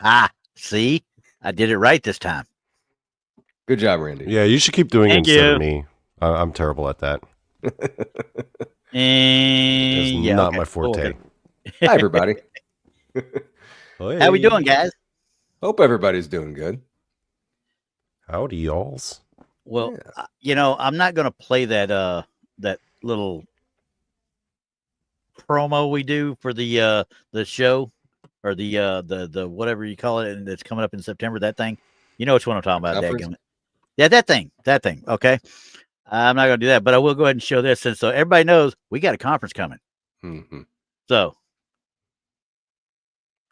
Ah, see, I did it right this time. Good job, Randy. Yeah, you should keep doing it Thank instead you. of me. I'm terrible at that. And It's yeah, not okay. my forte. Okay. Hi, everybody. How we doing, guys? Hope everybody's doing good. Howdy, y'alls. Well, I'm not going to play that little promo we do for the show or the whatever you call it, and it's coming up in September. That thing, you know which one I'm talking about? Dadgummit. Yeah, that thing. Okay, I'm not going to do that, but I will go ahead and show this, so everybody knows we got a conference coming. Mm-hmm. So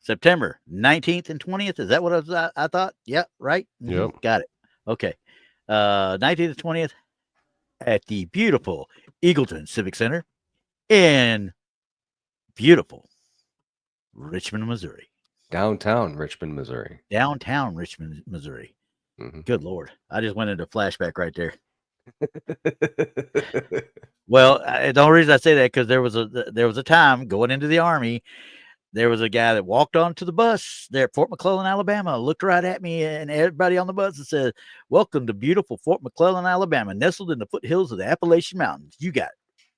September 19th and 20th. Is that what I thought? Yeah, right. Mm-hmm. Yep. Got it. Okay. 19th and 20th at the beautiful Eagleton Civic Center in beautiful Richmond, Missouri. Downtown Richmond, Missouri. Mm-hmm. Good Lord. I just went into flashback right there. Well, the only reason I say that because there was a time going into the Army. There was a guy that walked onto the bus there at Fort McClellan, Alabama, looked right at me and everybody on the bus and said, "Welcome to beautiful Fort McClellan, Alabama, nestled in the foothills of the Appalachian Mountains. You got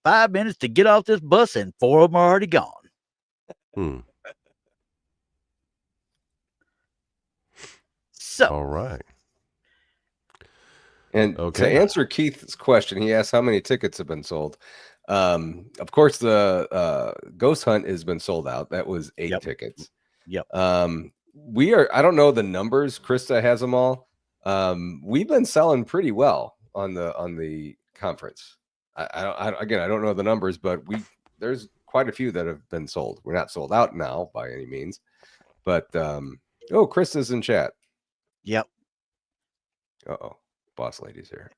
5 minutes to get off this bus and 4 of them are already gone." So, all right. And to answer Keith's question, he asked how many tickets have been sold. Of course, the Ghost Hunt has been sold out. That was 8 tickets. Yep. I don't know the numbers. Krista has them all. We've been selling pretty well on the conference. I don't know the numbers, but there's quite a few that have been sold. We're not sold out now by any means, but Krista's in chat. Yep. Uh-oh. Boss lady's here.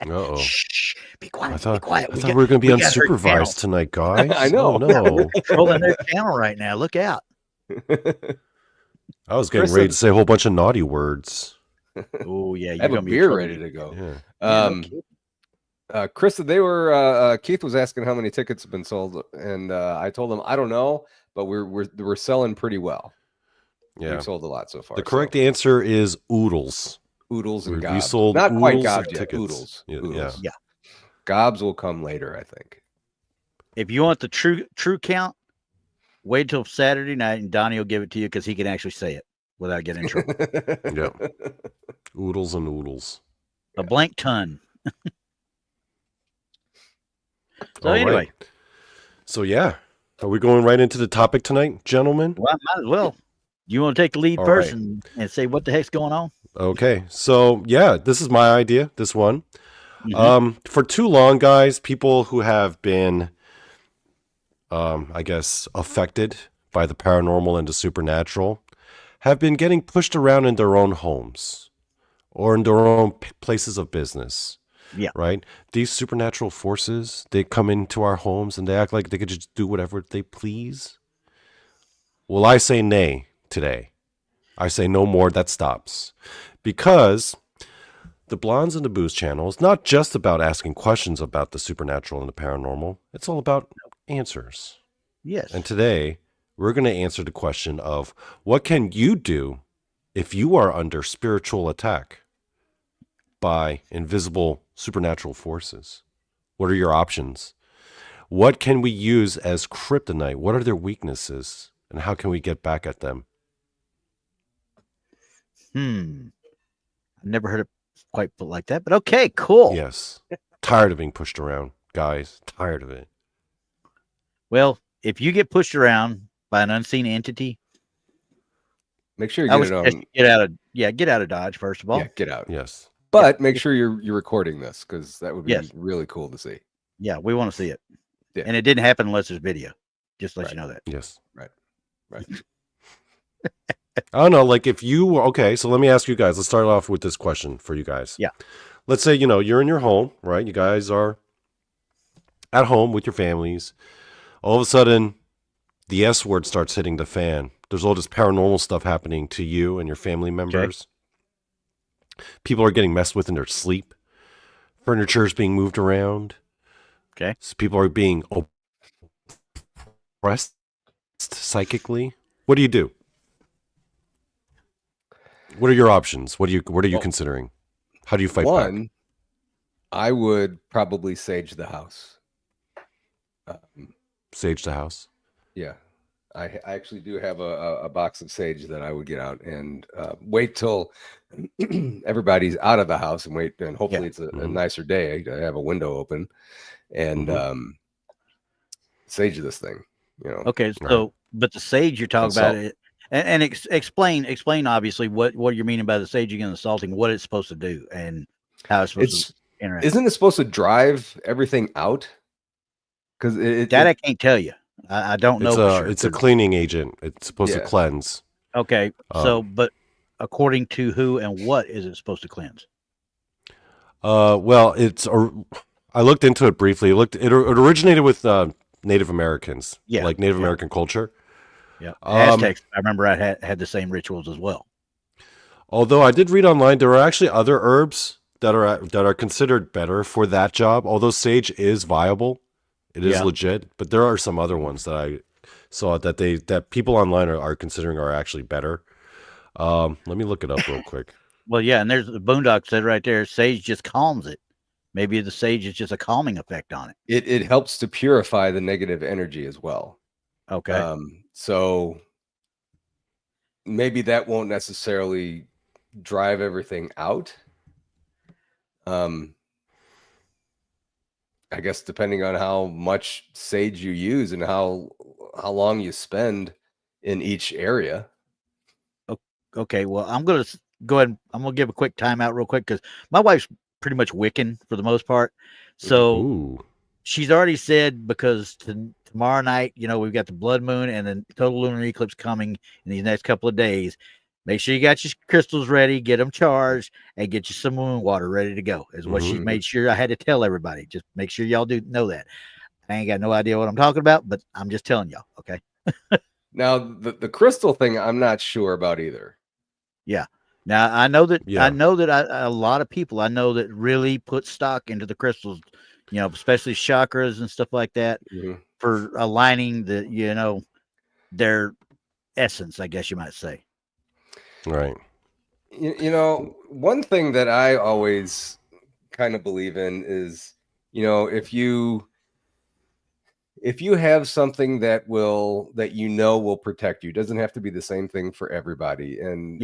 Uh-oh. Shh, be quiet. I thought we were going to be unsupervised tonight, guys. I know. Oh, no. We're controlling their channel right now. Look out. I was getting ready to say a whole bunch of naughty words. Oh, yeah. I have a beer ready to go. Yeah. Krista, Keith was asking how many tickets have been sold, and I told him I don't know, but we're selling pretty well. Yeah, we've sold a lot so far. The correct answer is oodles. Oodles and gobs. We sold not quite oodles gobs of yet. Tickets. Oodles. Yeah. Gobs will come later, I think. If you want the true count, wait till Saturday night, and Donny will give it to you because he can actually say it without getting in trouble. Yeah. Oodles and oodles. A blank ton. So anyway. Right. So yeah. Are we going right into the topic tonight, gentlemen? Well, I might as well. You want to take the lead first and say what the heck's going on? Okay. So yeah, this is my idea, this one. Mm-hmm. For too long, guys, people who have been I guess affected by the paranormal and the supernatural have been getting pushed around in their own homes or in their own places of business. Yeah. Right? These supernatural forces, they come into our homes and they act like they could just do whatever they please. Well, I say nay today. I say no more, that stops. Because the Blondes and the Boos channel is not just about asking questions about the supernatural and the paranormal. It's all about answers. Yes. And today, we're going to answer the question of what can you do if you are under spiritual attack by invisible supernatural forces? What are your options? What can we use as kryptonite? What are their weaknesses? And how can we get back at them? I've never heard it quite put like that, but okay, cool. Yes. Tired of being pushed around, guys. Tired of it. Well, if you get pushed around by an unseen entity, make sure you get out of Dodge, first of all. Yeah, get out. Yes. But make sure you're recording this because that would be really cool to see. Yeah, we want to see it. Yeah. And it didn't happen unless there's video. Just to let you know that. Yes. Right. I don't know, like if you okay, so let me ask you guys. Let's start off with this question for you guys. Yeah. Let's say, you're in your home, right? You guys are at home with your families. All of a sudden, the S word starts hitting the fan. There's all this paranormal stuff happening to you and your family members. Okay. People are getting messed with in their sleep. Furniture is being moved around. Okay. So people are being oppressed psychically. What do you do? What are your options? What are you Well, considering? How do you fight back? One, I would probably sage the house. Sage the house. Yeah, I actually do have a box of sage that I would get out and wait till everybody's out of the house and wait, and hopefully it's a nicer day. I have a window open and sage this thing. You know. Okay, so but the sage you're talking about it, and explain obviously what you're meaning by the saging and the salting, what it's supposed to do, and how it's supposed to interact. Isn't it supposed to drive everything out? Because I can't tell you. I don't know for sure. It's a cleaning agent. It's supposed to cleanse. Okay, so but according to who and what is it supposed to cleanse? Well, I looked into it briefly. It originated with Native Americans, like Native American culture. Yeah, Aztecs. I remember I had the same rituals as well. Although I did read online, there are actually other herbs that are considered better for that job. Although sage is viable, it is legit, but there are some other ones that I saw that people online are considering are actually better. Let me look it up real quick. Well, yeah, and there's the Boondock said right there, sage just calms it. Maybe the sage is just a calming effect on it. It helps to purify the negative energy as well. Okay. So maybe that won't necessarily drive everything out. I guess depending on how much sage you use and how long you spend in each area. Okay, well, I'm going to go ahead. I'm going to give a quick timeout real quick because my wife's pretty much Wiccan for the most part. So she's already said, because tomorrow night, we've got the blood moon and then total lunar eclipse coming in these next couple of days. Make sure you got your crystals ready, get them charged, and get you some moon water ready to go, is what she made sure I had to tell everybody. Just make sure y'all do know that. I ain't got no idea what I'm talking about, but I'm just telling y'all, okay? Now, the crystal thing, I'm not sure about either. Yeah. Now, I know that a lot of people I know that really put stock into the crystals, especially chakras and stuff like that, for aligning their essence, I guess you might say. Right. One thing that I always kind of believe in is, if you have something that will protect you, it doesn't have to be the same thing for everybody. And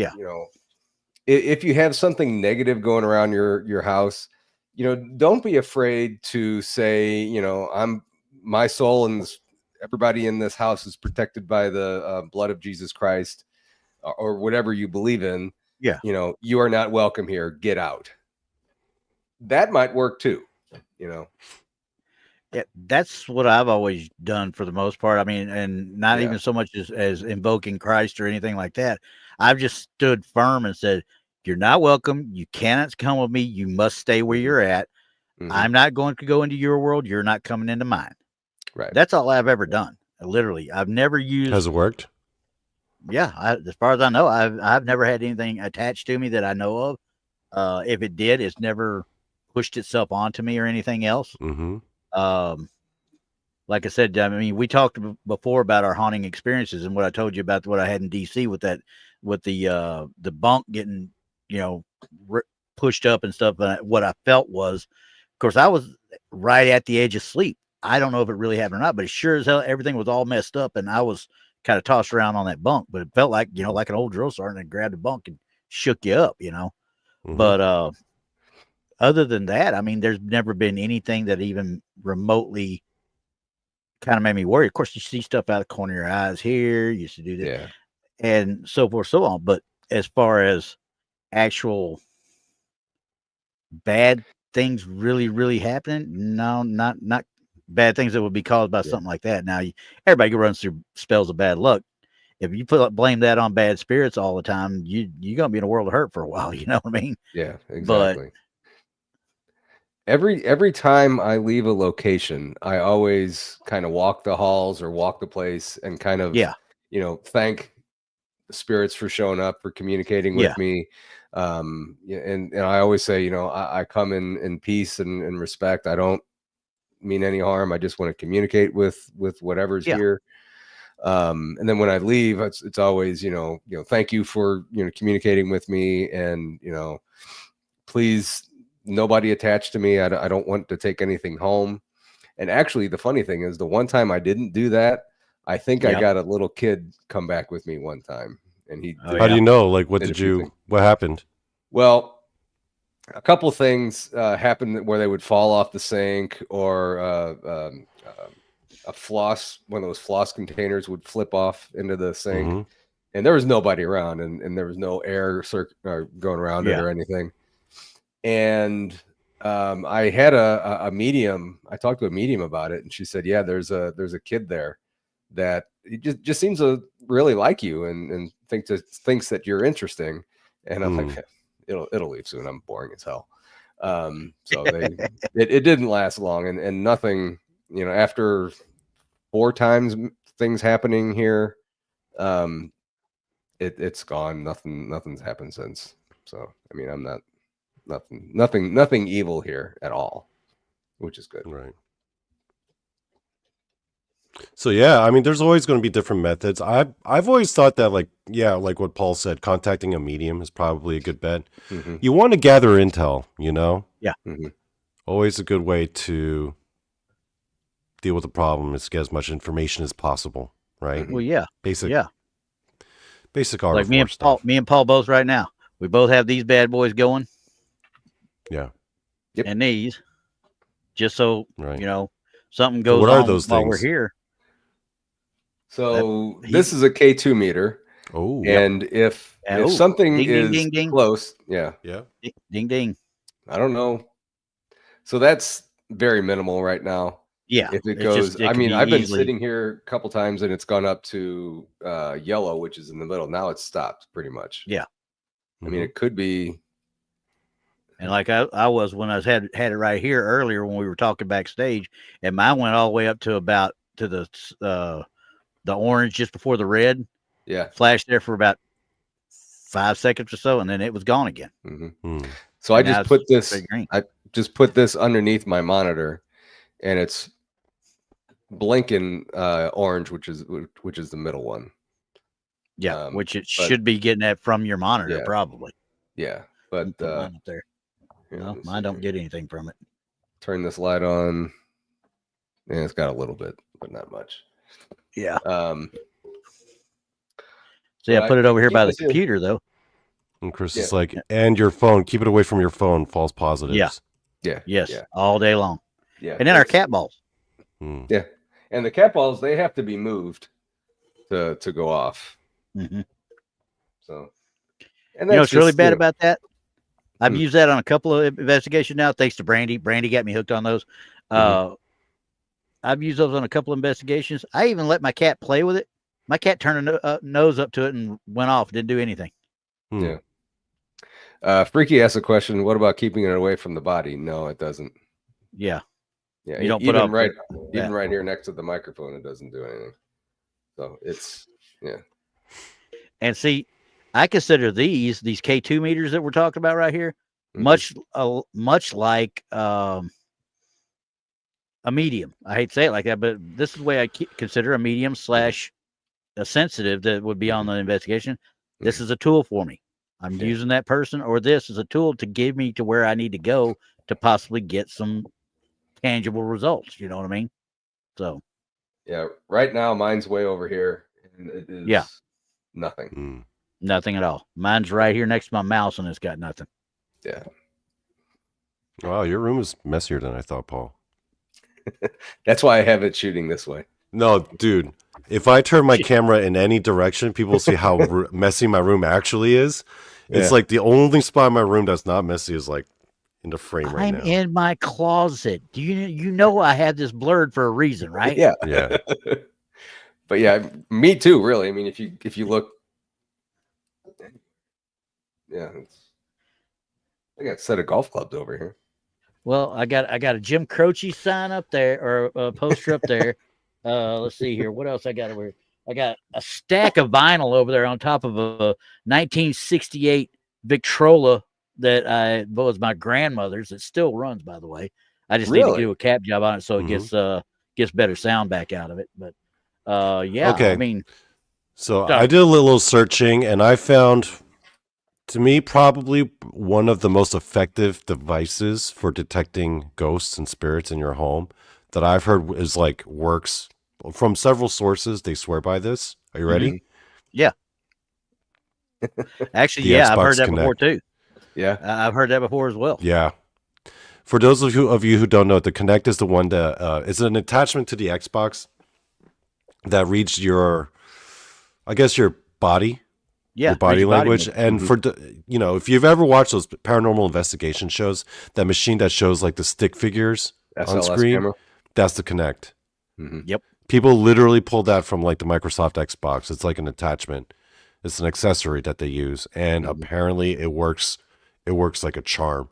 if you have something negative going around your house, don't be afraid to say, my soul and everybody in this house is protected by the blood of Jesus Christ, or whatever you believe in. Yeah. You are not welcome here. Get out. That might work too. Yeah, that's what I've always done for the most part. I mean, and not even so much as invoking Christ or anything like that. I've just stood firm and said, you're not welcome. You cannot come with me. You must stay where you're at. I'm not going to go into your world. You're not coming into mine. Right. That's all I've ever done. Literally, I've never used. Has it worked? Yeah, as far as I know, I've never had anything attached to me that I know of. If it did, it's never pushed itself onto me or anything else. Like I said, I mean, we talked before about our haunting experiences and what I told you about what I had in DC with the bunk getting, pushed up and stuff. But what I felt was, of course, I was right at the edge of sleep. I don't know if it really happened or not, but it sure as hell everything was all messed up, and I was kind of tossed around on that bunk. But it felt like, like an old drill sergeant that grabbed the bunk and shook you up, But other than that, I mean, there's never been anything that even remotely kind of made me worry. Of course, you see stuff out of the corner of your eyes here. You used to do that, and so forth, so on. But as far as actual bad things really, really happening, no, not bad things that would be caused by something like that. Now, everybody runs through spells of bad luck. If you blame that on bad spirits all the time, you're gonna be in a world of hurt for a while. You know what I mean? Yeah, exactly. But every time I leave a location, I always kind of walk the halls or walk the place and kind of thank the spirits for showing up, for communicating with me. And I always say, I come in peace and respect. I don't mean any harm. I just want to communicate with whatever's here. And then when I leave, it's always, thank you for, communicating with me, and, please, nobody attached to me. I don't want to take anything home. And actually, the funny thing is, the one time I didn't do that, I think I got a little kid come back with me one time, and he. How do you know? Like, what happened? Well, a couple of things happened where they would fall off the sink, or a floss, one of those floss containers would flip off into the sink, and there was nobody around, and there was no air going around it or anything. And I had a medium. I talked to a medium about it, and she said, "Yeah, there's a kid there that he just seems to really like you, and thinks that you're interesting." And I'm like, it'll leave soon. I'm boring as hell. So it didn't last long, and nothing. After 4 times things happening here, it's gone. Nothing's happened since. So I mean, I'm not. Nothing evil here at all, which is good. Right. So yeah, I mean, there's always going to be different methods. I've always thought that, like what Paul said, contacting a medium is probably a good bet. You want to gather intel, Yeah. Always a good way to deal with the problem is to get as much information as possible, right? Well, yeah. Basic Like me and Paul both right now. We both have these bad boys going. Yeah. Yep. And these, just so something So goes what are on those while things? we're here. So this is a K2 meter. Oh. And if something is ding. close, Yeah. Ding ding. I don't know. So that's very minimal right now. Yeah. If it goes, I mean, I've been sitting here a couple times and it's gone up to yellow, which is in the middle. Now it's stopped pretty much. Yeah. I mean, it could be. And like I was when I had it right here earlier when we were talking backstage, and mine went all the way up to about to the orange just before the red. Yeah. Flashed there for about 5 seconds or so, and then it was gone again. So I just put this. I just put this underneath my monitor, and it's blinking orange, which is the middle one. Yeah, which it should be getting that from your monitor, probably. Yeah, but mine up there. No, mine don't get anything from it. Turn this light on, and it's got a little bit, but not much. Yeah. So I put it over here by the computer, though. And Chris is like, and your phone, keep it away from your phone, false positives. Yes, all day long. Yeah. And then our cat balls. Yeah. And the cat balls, they have to be moved to go off. So, and what's really bad about that? I've used that on a couple of investigations now, thanks to Brandi. Brandi got me hooked on those. I've used those on a couple of investigations. I even let my cat play with it. My cat turned a nose up to it and went off. Didn't do anything. Yeah. Freaky asked a question. What about keeping it away from the body? No, it doesn't. Yeah. Yeah. You don't even put up even right here next to the microphone, it doesn't do anything. So it's And see, I consider these K2 meters that we're talking about right here much like a medium. I hate to say it like that, but this is the way I consider a medium / a sensitive that would be on the investigation. This is a tool for me. I'm using that person or this as a tool to give me to where I need to go to possibly get some tangible results. You know what I mean? So yeah, right now mine's way over here, and it is nothing. Nothing at all. Mine's right here next to my mouse, and it's got nothing. Yeah. Wow, your room is messier than I thought, Paul. That's why I have it shooting this way. No, dude. If I turn my camera in any direction, people will see how messy my room actually is. It's like the only spot in my room that's not messy is like in the frame right now. I'm in my closet. Do you know I had this blurred for a reason, right? Yeah. Yeah. But yeah, me too, really. I mean, if you look, I got a set of golf clubs over here. Well, I got a Jim Croce sign up there, or a poster up there. Let's see here. What else I got over here? I got a stack of vinyl over there on top of a 1968 Victrola that was my grandmother's. It still runs, by the way. I just need to do a cap job on it so it gets better sound back out of it. But Yeah. Okay. I mean, So Sorry. I did a little searching, and I found, to me, probably one of the most effective devices for detecting ghosts and spirits in your home that I've heard is like works from several sources. They swear by this. Are you ready? yeah. Actually, The yeah, I've Xbox heard that before Kinect. too. Yeah. I've heard that before as well. Yeah. For those of you who don't know, the Kinect is the one that is an attachment to the Xbox that reads your, I guess, your body. Yeah. Your body read your language. movement. And for if you've ever watched those paranormal investigation shows, that machine that shows like the stick figures on SLS screen, camera. that's the Kinect. Yep. People literally pull that from like the Microsoft Xbox. It's like an attachment. It's an accessory that they use, and apparently it works. It works like a charm.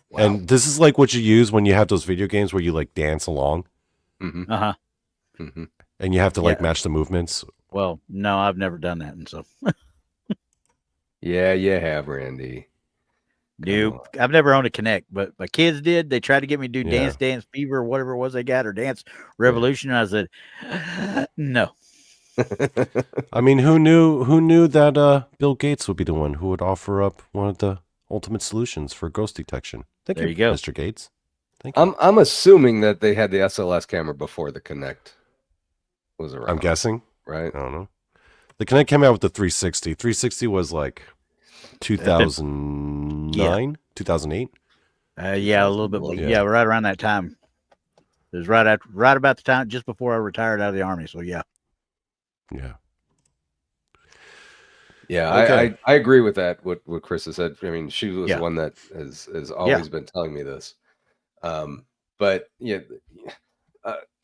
Wow. And this is like what you use when you have those video games where you like dance along Uh-huh. and you have to like Yeah. match the movements. Well, no, I've never done that, and so Yeah, you have, Randy. nope. I've never owned a Kinect, but my kids did. They tried to get me to do Yeah. Dance Fever or whatever it was they got, or Dance Revolution. And I said, no. I mean, who knew that Bill Gates would be the one who would offer up one of the ultimate solutions for ghost detection? Thank There you go. Mr. Gates. Thank you. I'm assuming that they had the SLS camera before the Kinect was around. I'm guessing. Right? I don't know. The Kinect came out with the 360. 360 was like 2009, 2008. Yeah, a little bit. Yeah. Yeah, right around that time. It was right about the time just before I retired out of the Army. So yeah. Yeah. Yeah, Okay. I agree with that. What Krista said. I mean, she was Yeah. the one that has always been telling me this. But yeah,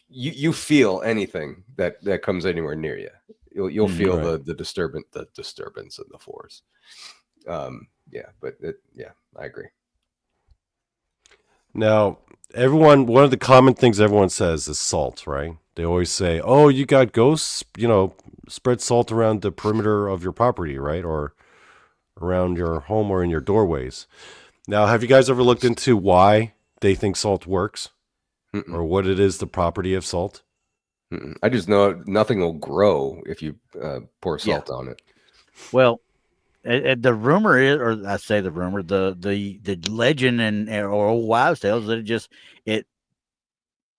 you feel anything that comes anywhere near you. You'll feel right. the disturbance in the force. Yeah, but I agree. Now, one of the common things everyone says is salt, right? They always say, "Oh, you got ghosts, spread salt around the perimeter of your property, right? Or around your home or in your doorways." Now, have you guys ever looked into why they think salt works? Or what it is, the property of salt? I just know nothing will grow if you pour salt on it. Well, the rumor is, or I say the rumor, the legend or old wives' tales that it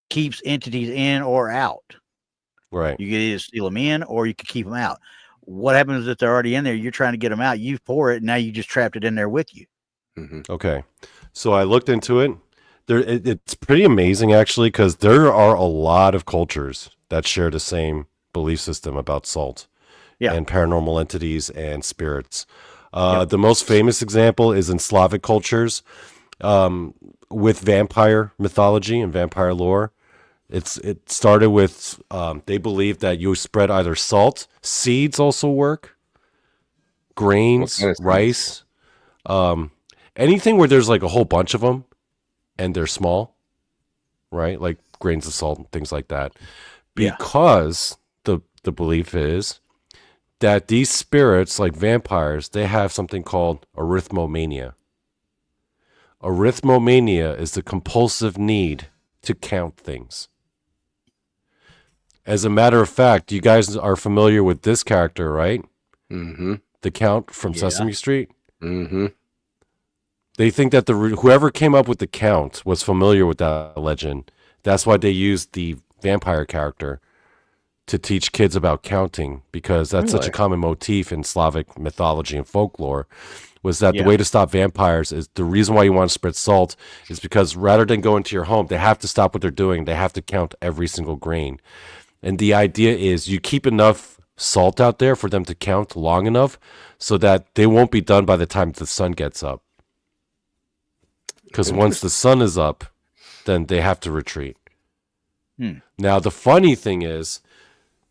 keeps entities in or out. Right. You can either steal them in or you can keep them out. What happens if they're already in there? You're trying to get them out. You pour it, and now you just trapped it in there with you. Okay. So I looked into it. It's pretty amazing, actually, because there are a lot of cultures that share the same belief system about salt and paranormal entities and spirits. The most famous example is in Slavic cultures with vampire mythology and vampire lore. It started with they believe that you spread either salt, seeds also work, grains, rice, anything where there's like a whole bunch of them and they're small, right? Like grains of salt and things like that. Because the belief is that these spirits, like vampires, they have something called arithmomania. Arithmomania is the compulsive need to count things. As a matter of fact, you guys are familiar with this character, right? Mm-hmm. The Count from Sesame Street? Mm-hmm. They think that whoever came up with the Count was familiar with that legend. That's why they used the vampire character to teach kids about counting, because that's such a common motif in Slavic mythology and folklore, was that the way to stop vampires is the reason why you want to spread salt is because rather than go into your home, they have to stop what they're doing. They have to count every single grain. And the idea is you keep enough salt out there for them to count long enough so that they won't be done by the time the sun gets up. Because once the sun is up, then they have to retreat. Now, the funny thing is,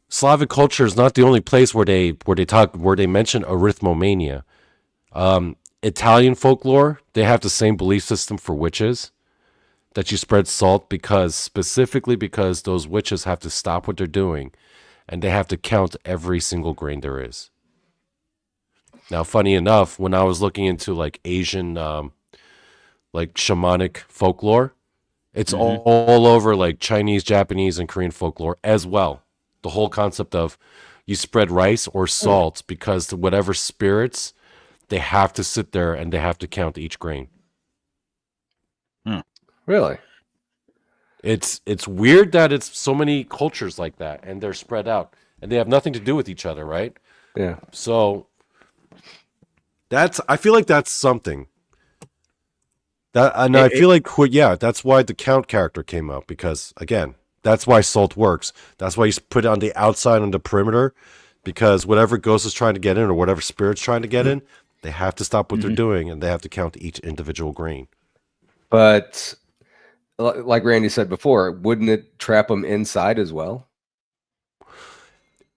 Slavic culture is not the only place where they mention arithmomania. Italian folklore, they have the same belief system for witches, that you spread salt specifically because those witches have to stop what they're doing and they have to count every single grain there is. Now, funny enough, when I was looking into like Asian, like shamanic folklore, It's all over like Chinese, Japanese, and Korean folklore as well. The whole concept of you spread rice or salt because whatever spirits, they have to sit there and they have to count each grain. Really? It's weird that it's so many cultures like that and they're spread out and they have nothing to do with each other, right? Yeah. So I feel like that's something. I feel like that's why the count character came out, because again, that's why salt works. That's why you put it on the outside on the perimeter, because whatever ghost is trying to get in or whatever spirit's trying to get in, they have to stop what they're doing and they have to count each individual grain. But like Randy said before, wouldn't it trap them inside as well?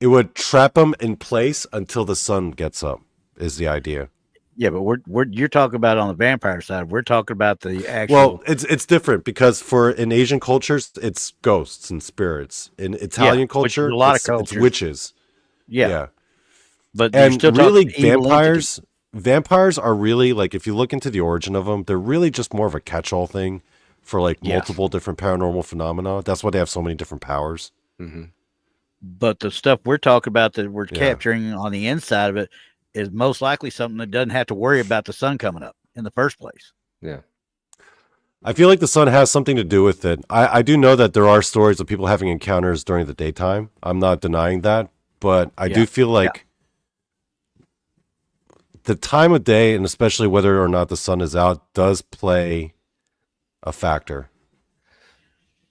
It would trap them in place until the sun gets up, is the idea. Yeah, but you're talking about on the vampire side. We're talking about the actual. Well, it's different because in Asian cultures, it's ghosts and spirits. In Italian culture, a lot of it's cultures. witches. Yeah. But and still really, vampires are really, like, if you look into the origin of them, they're really just more of a catch-all thing for like multiple different paranormal phenomena. That's why they have so many different powers. Mm-hmm. But the stuff we're talking about that we're capturing on the inside of it is most likely something that doesn't have to worry about the sun coming up in the first place. Yeah. I feel like the sun has something to do with it. I do know that there are stories of people having encounters during the daytime. I'm not denying that, but I do feel like the time of day, and especially whether or not the sun is out, does play a factor.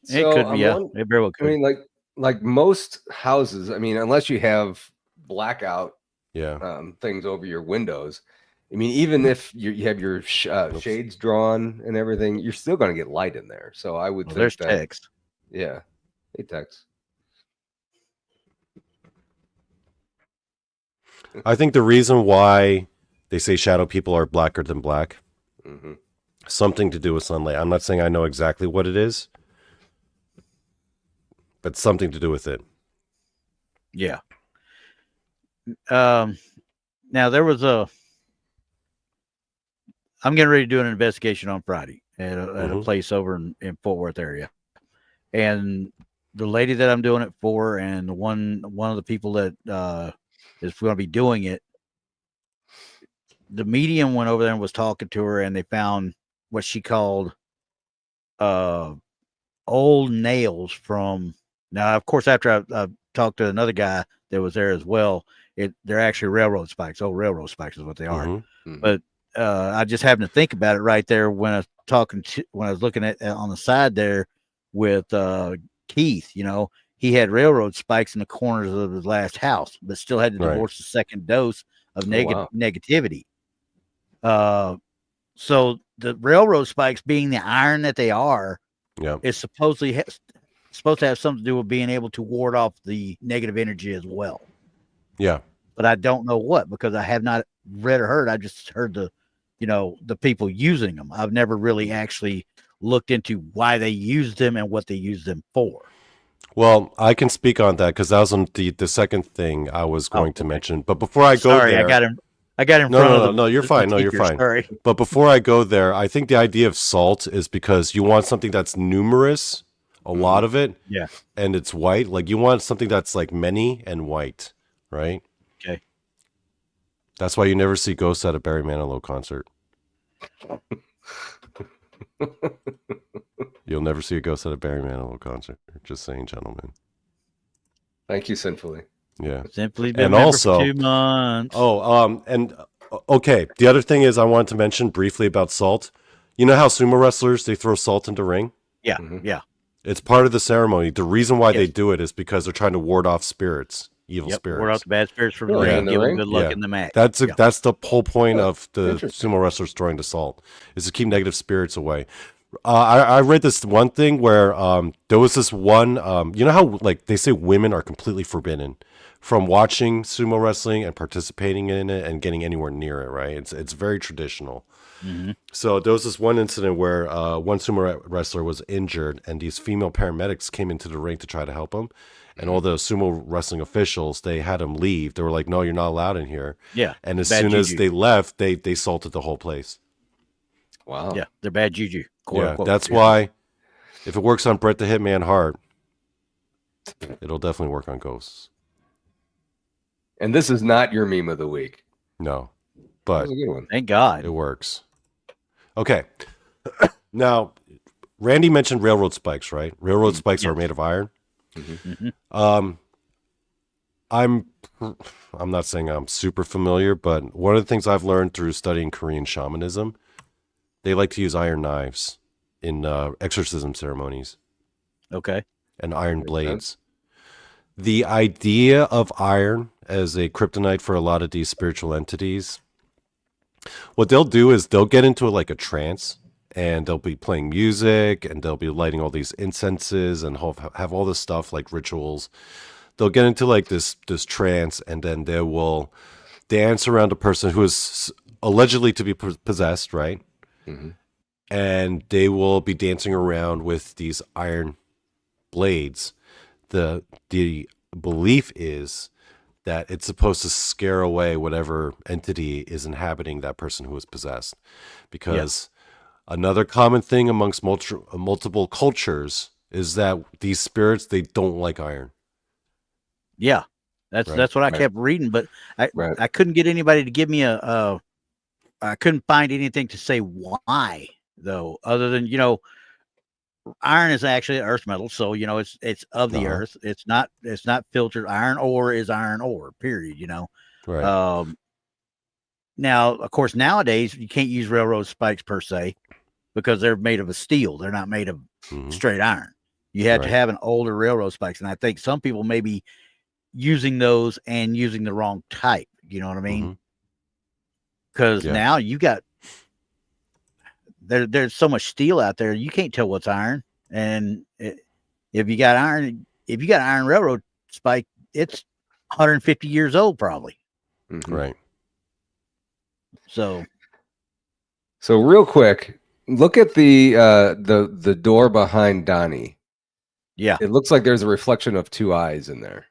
It could be, it very well could. I mean, like most houses, I mean, unless you have blackout things over your windows, I mean, even if you have your shades drawn and everything, you're still going to get light in there. So I would think there's that, Tex. Yeah. Hey, Tex. I think the reason why they say shadow people are blacker than black, something to do with sunlight. I'm not saying I know exactly what it is, but something to do with it. Yeah. Now there was I'm getting ready to do an investigation on Friday at a place over in Fort Worth area. And the lady that I'm doing it for, and one of the people that is going to be doing it, the medium went over there and was talking to her, and they found what she called old nails from. Now, of course, after I talked to another guy that was there as well, they're actually railroad spikes. Old railroad spikes is what they are. But I just happened to think about it right there when I was when I was looking at on the side there with Keith. You know, he had railroad spikes in the corners of his last house, but still had to divorce the second dose of negativity. So the railroad spikes, being the iron that they are, is supposed to have something to do with being able to ward off the negative energy as well. Yeah. But I don't know what, because I have not read or heard. I just heard the people using them. I've never really actually looked into why they use them and what they use them for. Well, I can speak on that because that was on the second thing I was going to mention. But before I go there, I got in front of the. No, you're fine. No, you're fine. Sorry. But before I go there, I think the idea of salt is because you want something that's numerous, a lot of it, and it's white. Like you want something that's like many and white, right? Okay. That's why you never see ghosts at a Barry Manilow concert. You'll never see a ghost at a Barry Manilow concert. Just saying, gentlemen. Thank you, Sinfully. Yeah. Simply been and also for 2 months. Okay. The other thing is I wanted to mention briefly about salt. You know how sumo wrestlers, they throw salt into ring? Yeah. Yeah. It's part of the ceremony. The reason why they do it is because they're trying to ward off spirits, evil spirits. Ward off the bad spirits from the ring. Give them good luck in the match. That's the whole point of the sumo wrestlers throwing the salt, is to keep negative spirits away. I read this one thing where there was this one, you know how like they say women are completely forbidden from watching sumo wrestling and participating in it and getting anywhere near it, right? It's very traditional. So there was this one incident where one sumo wrestler was injured and these female paramedics came into the ring to try to help him. And all the sumo wrestling officials, they had him leave. They were like, no, you're not allowed in here. Yeah. And as soon as they left, they salted the whole place. Wow. Yeah, they're bad juju. Yeah, that's why If it works on Bret the Hitman Hart, it'll definitely work on ghosts. And this is not your meme of the week. No, That but was a good one. Thank God. it works. Okay. Now, Randy mentioned railroad spikes, right? Railroad spikes are made of iron. Mhm. I'm not saying I'm super familiar, but one of the things I've learned through studying Korean shamanism, they like to use iron knives in exorcism ceremonies Okay. and iron Makes blades. sense. The idea of iron as a kryptonite for a lot of these spiritual entities, what they'll do is they'll get into like a trance, and they'll be playing music, and they'll be lighting all these incenses and have all this stuff like rituals. They'll get into like this trance, and then they will dance around a person who is allegedly to be possessed, right? Mhm. And they will be dancing around with these iron blades. The belief is that it's supposed to scare away whatever entity is inhabiting that person who is possessed, because another common thing amongst multiple cultures is that these spirits, they don't like iron. Yeah. That's Right. that's what I Right. kept reading, but Right. I couldn't get anybody to give me I couldn't find anything to say why though, other than iron is actually an earth metal, so it's of the Uh-huh. earth. It's not filtered. Iron ore is iron ore. Period. Right. Now, of course, nowadays you can't use railroad spikes per se because they're made of a steel. They're not made of Mhm. straight iron. You had to Right. have an older railroad spikes, and I think some people may be using those and using the wrong type. You know what I mean? Mhm. Because Yeah. now you got there's so much steel out there, you can't tell what's iron. And if you got iron railroad spike, it's 150 years old probably. Mhm. Right. So So real quick, look at the door behind Donny. yeah. It looks like there's a reflection of two eyes in there.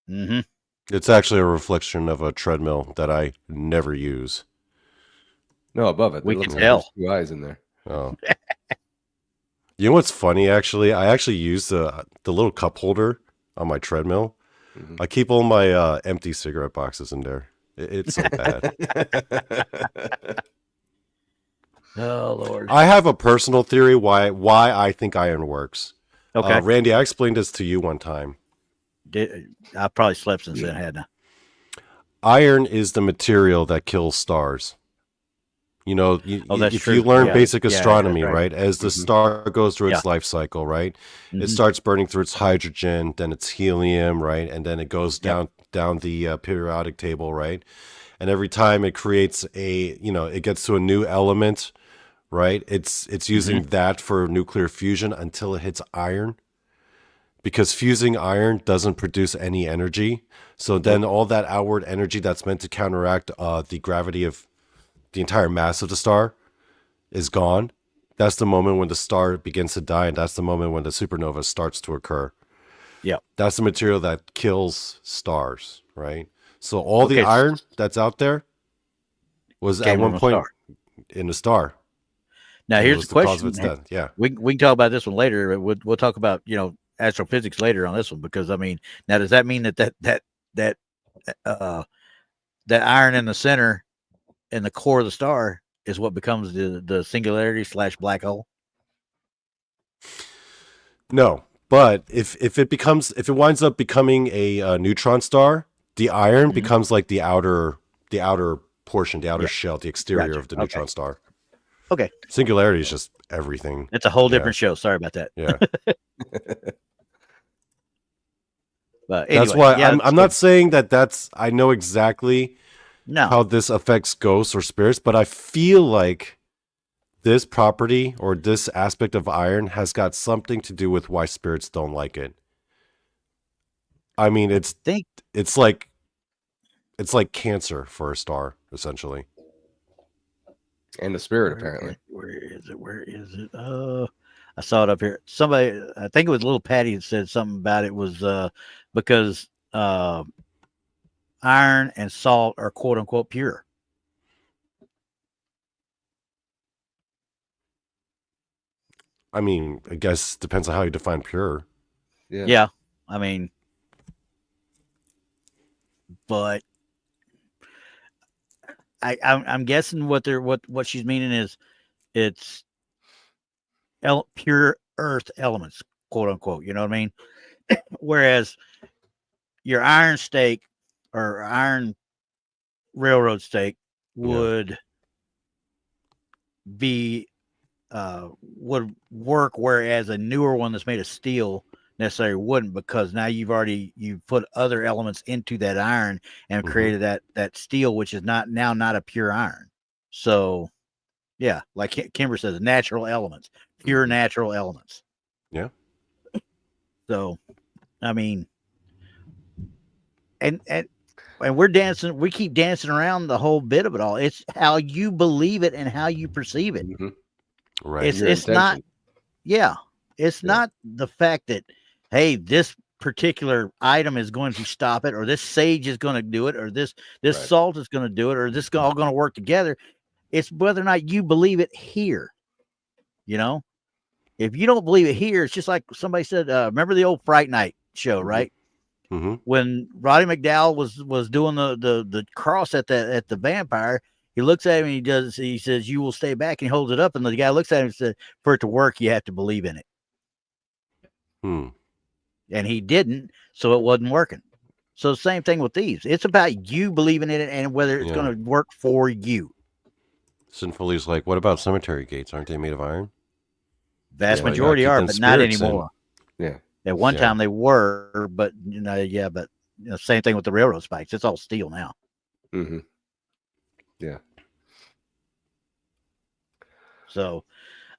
Mm-hmm. It's actually a reflection of a treadmill that I never use. No, above it. We It looks can like there's tell. 2 eyes in there. Oh. You know what's funny? Actually, I actually use the little cup holder on my treadmill. Mhm. I keep all my empty cigarette boxes in there. It's so bad. Oh Lord. I have a personal theory why I think iron works. Okay. Randy, I explained this to you one time. I probably slept since then, hadn't I? Iron is the material that kills stars. You know, That's if true. you learn Yeah. basic Yeah, that's astronomy, right. right, as the Mhm. star goes through its Yeah. life cycle, right, it Mhm. starts burning through its hydrogen, then its helium, right, and then it goes Yep. down the periodic table, right, and every time it creates it gets to a new element, right, it's using that for nuclear fusion until it hits iron, because fusing iron doesn't produce any energy. So then all that outward energy that's meant to counteract the gravity of the entire mass of the star is gone. That's the moment when the star begins to die, and that's the moment when the supernova starts to occur. Yep. That's the material that kills stars, right? So all the Okay, iron that's out there was at came one from a point star. in a star, Now and it here's was the the cause of question. its death. Yeah. We can talk about this one later. We'll talk about astrophysics later on this one, because I mean, now does that mean that uh that iron in the center and the core of the star is what becomes the singularity / black hole? No, but if it winds up becoming a neutron star, the iron Mhm. becomes like the outer portion, the outer Yeah. shell, the exterior Gotcha. of the Okay. neutron star. Okay. Singularity is just everything. It's a whole Yeah. different show. Sorry about that. Yeah. But That's anyway, why yeah. I'm not saying that's I know exactly No. how this affects ghosts or spirits, but I feel like this property or this aspect of iron has got something to do with why spirits don't like it. I mean, it's like cancer for a star, essentially. And the spirit, apparently. Where is it? Where is it? I saw it up here. Somebody, I think it was Little Patty, that said something about it was because iron and salt are quote unquote pure. I mean, I guess depends on how you define pure. Yeah. I mean, but I'm guessing what she's meaning is it's pure earth elements, quote unquote. You know what I mean? Whereas your iron stake or iron railroad stake would be would work, whereas a newer one that's made of steel necessarily wouldn't, because now you've put other elements into that iron and created that steel, which is not a pure iron. So yeah, like Kimber says, natural elements, pure natural elements. Yeah. So I mean, and we keep dancing around the whole bit of it all. It's how you believe it and how you perceive it. Right. It's not, it's not the fact that, hey, this particular item is going to stop it, or this sage is going to do it, or this salt is going to do it, or this all going to work together. It's whether or not you believe it here. You know, if you don't believe it here, it's just like somebody said, remember the old Fright Night show, right? When Roddy McDowell was doing the cross at the vampire, he looks at him and he says, "You will stay back," and he holds it up, and the guy looks at him and says, "For it to work, you have to believe in it." And he didn't, so it wasn't working. So same thing with these. It's about you believing in it and whether it's going to work for you. Sinfully's like, what about cemetery gates? Aren't they made of iron? Vast majority are, but not anymore. Yeah. At one time they were, but same thing with the railroad spikes. It's all steel now. Yeah. So,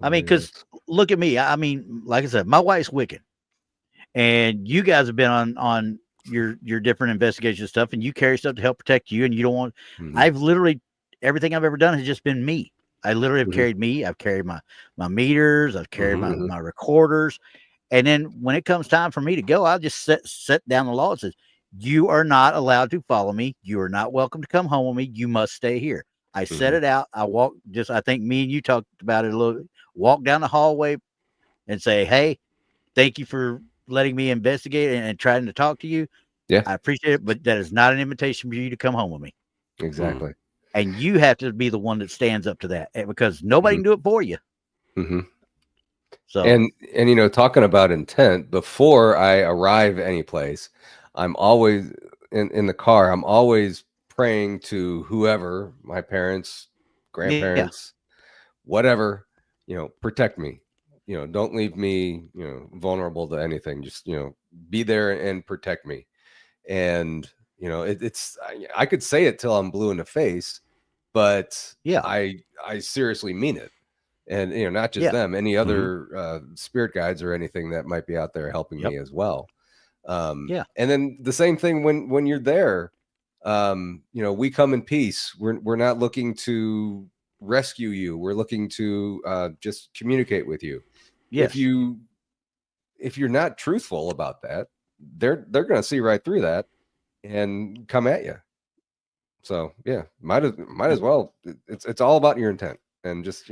I mean, because look at me. I mean, like I said, my wife's Wiccan, and you guys have been on your different investigation stuff, and you carry stuff to help protect you, and you don't want. I've literally everything I've ever done has just been me. I literally have carried me. I've carried my meters. I've carried my recorders. And then when it comes time for me to go, I'll just set down the law. It says, you are not allowed to follow me. You are not welcome to come home with me. You must stay here. I set it out. I walk I think me and you talked about it a little bit. Walk down the hallway and say, hey, thank you for letting me investigate and trying to talk to you. Yeah. I appreciate it, but that is not an invitation for you to come home with me. Exactly. And you have to be the one that stands up to that, because nobody can do it for you. So, and talking about intent, before I arrive any place, I'm always in the car. I'm always praying to whoever, my parents, grandparents, whatever, protect me. Don't leave me, vulnerable to anything. Just, be there and protect me. And, I could say it till I'm blue in the face, but I seriously mean it. And, not just them, any other spirit guides or anything that might be out there helping me as well. And then the same thing when you're there, we come in peace. We're not looking to rescue you. We're looking to just communicate with you. Yes. If you're not truthful about that, they're going to see right through that and come at you. So might as well. It's all about your intent, and just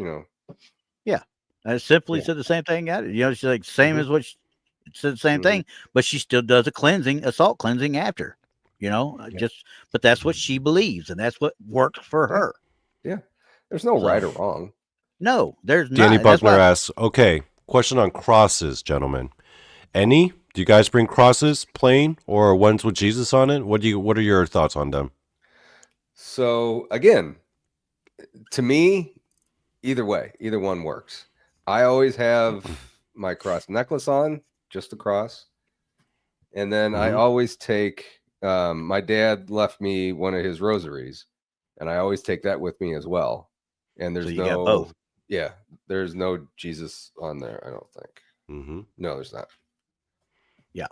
I simply said the same thing at it. She's like same as what she said, the same thing, but she still does a salt cleansing after. But that's what she believes, and that's what works for her. Yeah, there's no right or wrong. No, there's not. Danny Buckner asks, okay, question on crosses, gentlemen. Do you guys bring crosses plain or ones with Jesus on it? What are your thoughts on them? So again, to me, either one works. I always have my cross necklace on, just the cross. And then I always take, my dad left me one of his rosaries, and I always take that with me as well. And there's got both. Yeah, there's no Jesus on there, I don't think. No, there's not. Yeah.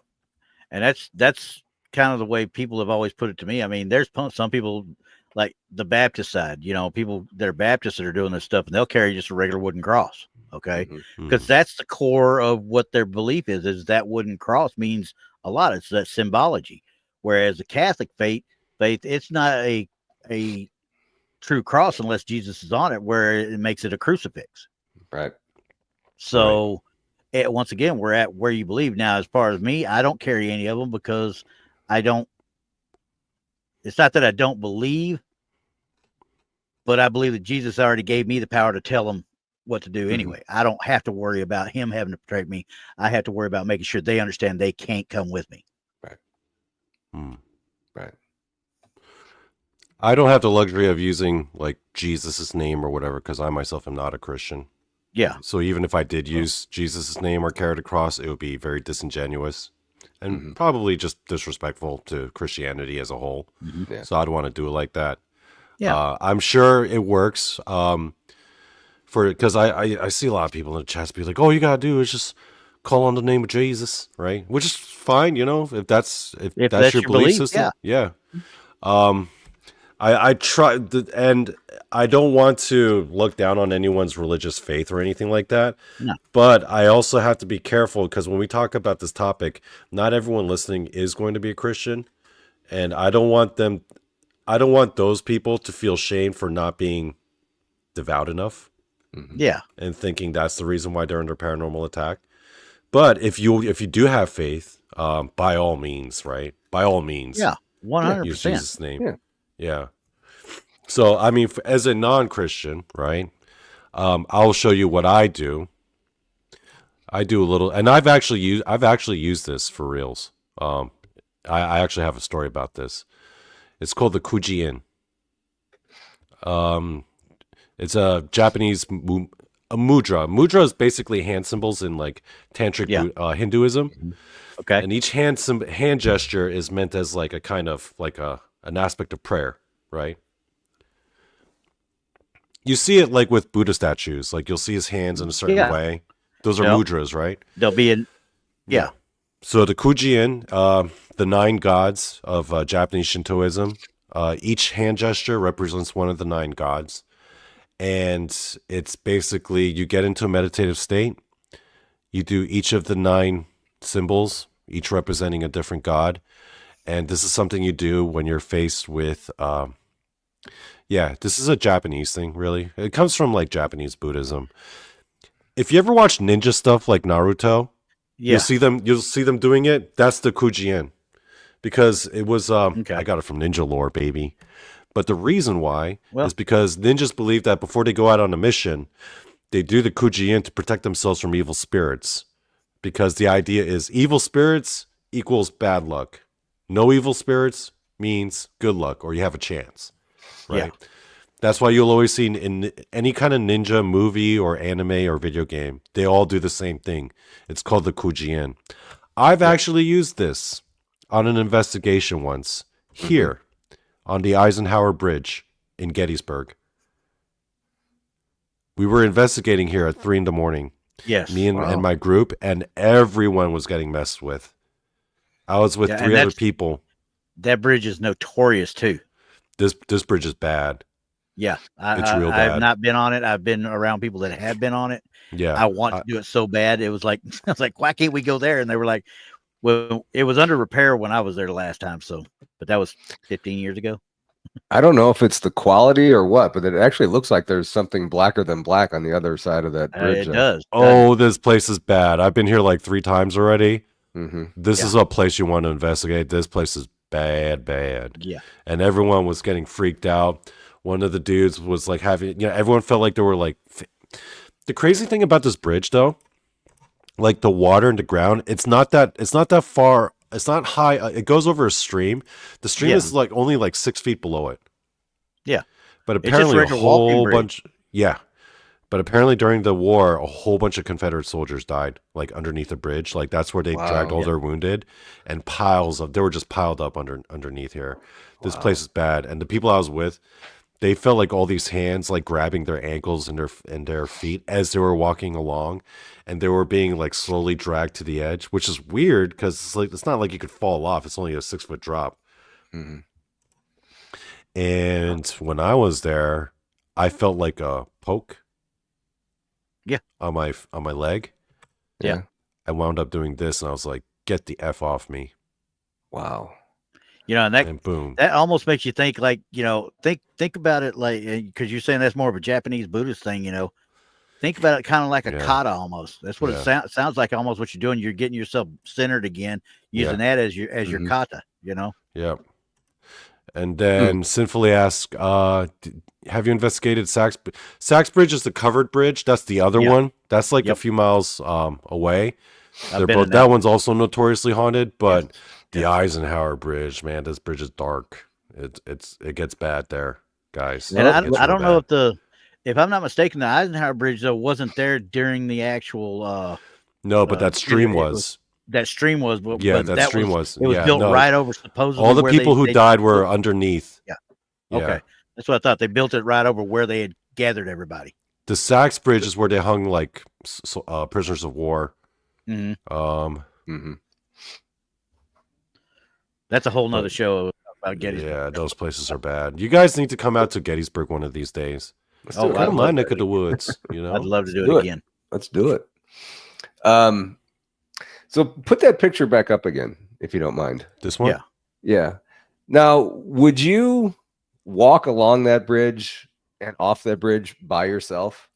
And that's kind of the way people have always put it to me. I mean, there's some people like the Baptist side, people that are Baptists that are doing this stuff, and they'll carry just a regular wooden cross. Okay. Because that's the core of what their belief is that wooden cross means a lot. It's that symbology. Whereas the Catholic faith, it's not a true cross unless Jesus is on it, where it makes it a crucifix. Right. So once again, we're at where you believe. Now, as far as me, I don't carry any of them because I don't. It's not that I don't believe, but I believe that Jesus already gave me the power to tell them what to do anyway. I don't have to worry about him having to protect me. I have to worry about making sure they understand they can't come with me. Right. Right. I don't have the luxury of using like Jesus's name or whatever because I myself am not a Christian. Yeah. So even if I did use Jesus's name or carry the cross, it would be very disingenuous and probably just disrespectful to Christianity as a whole. Yeah. So I'd want to do it like that. Yeah. I'm sure it works. Because I see a lot of people in the chats be like, all you gotta do is just call on the name of Jesus, right? Which is fine, if that's your belief system. Yeah. I try, and I don't want to look down on anyone's religious faith or anything like that. No. But I also have to be careful because when we talk about this topic, not everyone listening is going to be a Christian, and I don't want those people to feel shame for not being devout enough. Yeah. And thinking that's the reason why they're under paranormal attack. But if you do have faith, by all means, right? By all means. Yeah. 100%. Use Jesus' name. Yeah. So, I mean, as a non-Christian, right? I'll show you what I do. I do a little, and I've actually used this for reals. I actually have a story about this. It's called the Kujien. It's a Japanese mudra. Mudra is basically hand symbols in like tantric Hinduism. Okay. And each hand gesture is meant as like a kind of like an aspect of prayer, right? You see it like with Buddha statues. Like you'll see his hands in a certain way. Those are mudras, right? They'll be in. Yeah. So the Kujien, the 9 gods of Japanese Shintoism, each hand gesture represents one of the 9 gods. And it's basically you get into a meditative state. You do each of the 9 symbols, each representing a different god. And this is something you do when you're faced with, this is a Japanese thing, really. It comes from like Japanese Buddhism. If you ever watch ninja stuff like Naruto, you'll see them doing it. That's the Kujien. Because it was, I got it from Ninja Lore, baby. But the reason why is because ninjas believe that before they go out on a mission, they do the Kujien to protect themselves from evil spirits. Because the idea is evil spirits equals bad luck. No evil spirits means good luck or you have a chance. Right? Yeah. That's why you'll always see in any kind of ninja movie or anime or video game, they all do the same thing. It's called the Kujien. I've actually used this on an investigation once here. On the Eisenhower Bridge in Gettysburg. We were investigating here at 3 a.m. Yes. Me and my group, and everyone was getting messed with. I was with 3 other people. That bridge is notorious too. This bridge is bad. Yeah. It's real bad. I've not been on it. I've been around people that have been on it. Yeah. I want to do it so bad. It was like, I was like, why can't we go there? And they were like, well, it was under repair when I was there the last time. But that was 15 years ago. I don't know if it's the quality or what, but it actually looks like there's something blacker than black on the other side of that bridge. It does. Oh, this place is bad. I've been here like 3 times already. This is a place you want to investigate. This place is bad. Yeah. And everyone was getting freaked out. One of the dudes was like having, everyone felt like they were like, the crazy thing about this bridge though, like the water in the ground, it's not that far. It's not high. It goes over a stream. The stream is like only like 6 feet below it. Yeah. But apparently a whole bunch. Yeah. But apparently during the war, a whole bunch of Confederate soldiers died like underneath the bridge. Like that's where they dragged all their wounded, and they were just piled up underneath here. This place is bad. And the people I was with, they felt like all these hands like grabbing their ankles and their feet as they were walking along, and they were being like slowly dragged to the edge, which is weird because it's not like you could fall off. It's only a 6-foot drop. And when I was there, I felt like a poke. Yeah. On my leg. Yeah. I wound up doing this, and I was like, "Get the F off me!" Wow. And boom. That almost makes you think like, think about it like, because you're saying that's more of a Japanese Buddhist thing, Think about it kind of like a Yeah. kata almost. That's what Yeah. it sounds like. Almost what you're doing. You're getting yourself centered again, using that as your Mhm. kata. You know. Yep. And then Sinfully asks, have you investigated Sachs? Sachs Bridge is the covered bridge. That's the other one. That's like a few miles away. They're both. That one's also notoriously haunted, but the Eisenhower Bridge, man, this bridge is dark. It gets bad there, guys. And I don't know if I'm not mistaken, the Eisenhower Bridge though wasn't there during the actual. No, but that stream was. That stream was. But that stream was. It was built right over supposedly. All the people who died were underneath. Yeah. Okay. That's what I thought. They built it right over where they had gathered everybody. The Sachs Bridge is where they hung like prisoners of war. That's a whole nother show about Gettysburg. Yeah, those places are bad. You guys need to come out to Gettysburg one of these days. Come to my neck of the woods. You know, I'd love to do it again. Let's do it. So put that picture back up again, if you don't mind. This one? Yeah. Now, would you walk along that bridge and off that bridge by yourself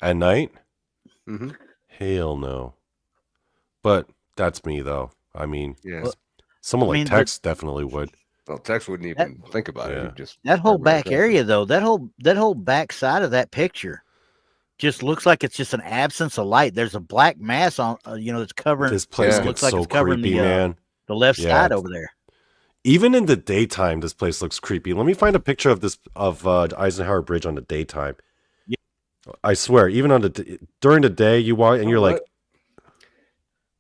at night? Mm-hmm. Hell no. But that's me, though. I mean, someone like Tex definitely would. Well, Tex wouldn't even think about it. Just that whole back area, though, that whole back side of that picture just looks like it's just an absence of light. There's a black mass on, that's covering. This place looks like it's covering creepy, man. The left side over there. Even in the daytime, this place looks creepy. Let me find a picture of this Eisenhower Bridge on the daytime. Yeah. I swear, even on during the day, you walk and you're like.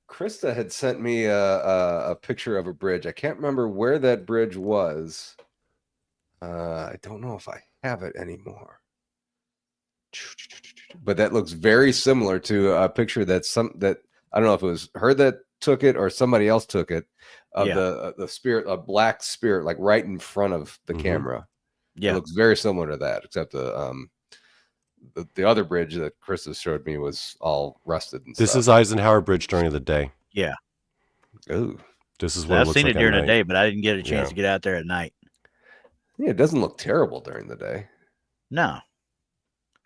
Krista had sent me a picture of a bridge. I can't remember where that bridge was. I don't know if I have it anymore. But that looks very similar to a picture that I don't know if it was her that took it or somebody else took it of the spirit, a black spirit, like right in front of the camera. Yeah, it looks very similar to that, except the other bridge that Krista showed me was all rusted. And this is Eisenhower Bridge during the day. Yeah. Ooh, this is what I've seen it during the day, but I didn't get a chance to get out there at night. Yeah, it doesn't look terrible during the day. No.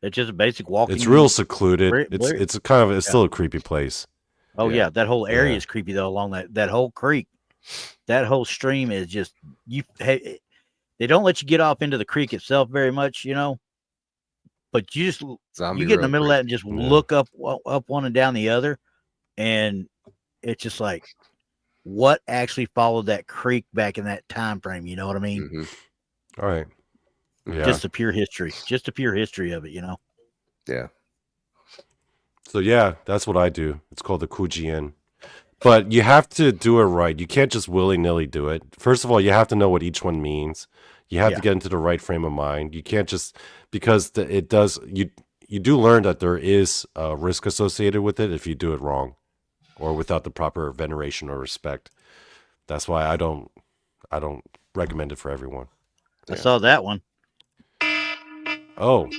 It's just a basic walking. It's real secluded. It's kind of still a creepy place. Oh yeah, that whole area is creepy though. Along that whole creek, that whole stream is just they don't let you get off into the creek itself very much, but you just you get in the middle of that and just look up one and down the other, and it's just like what actually followed that creek back in that time frame. You know what I mean? All right. Yeah. Just the pure history of it, Yeah. So that's what I do. It's called the Kujian. But you have to do it right. You can't just willy-nilly do it. First of all, you have to know what each one means. You have to get into the right frame of mind. You can't just because you do learn that there is a risk associated with it if you do it wrong or without the proper veneration or respect. That's why I don't recommend it for everyone. I saw that one. Oh.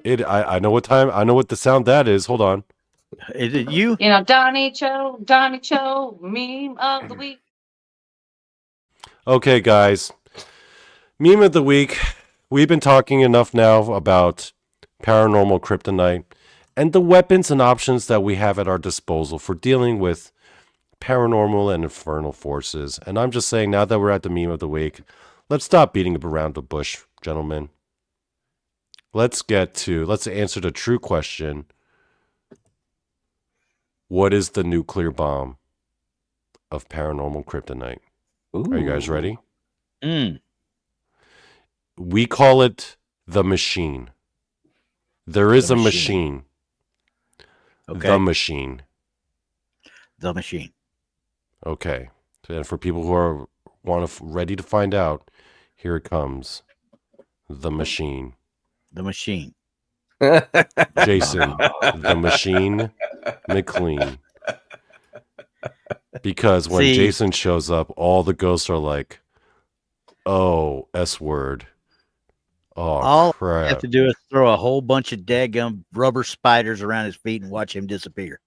I know what time. I know what the sound that is. Hold on. Is it you? Donny Cho, meme of the week. Okay, guys. Meme of the week. We've been talking enough now about Paranormal Kryptonite and the weapons and options that we have at our disposal for dealing with paranormal and infernal forces. And I'm just saying, now that we're at the meme of the week, let's stop beating around the bush, gentlemen. Let's answer the true question. What is the nuclear bomb of Paranormal Kryptonite? Ooh. Are you guys ready? We call it the machine. There is a machine. Okay. The machine. The machine. Okay. And for people who are ready to find out, here it comes. The machine. The machine. Jason, the machine McLean. Because when Jason shows up, all the ghosts are like, oh, S word. Oh, all crap. I have to do is throw a whole bunch of daggum rubber spiders around his feet and watch him disappear.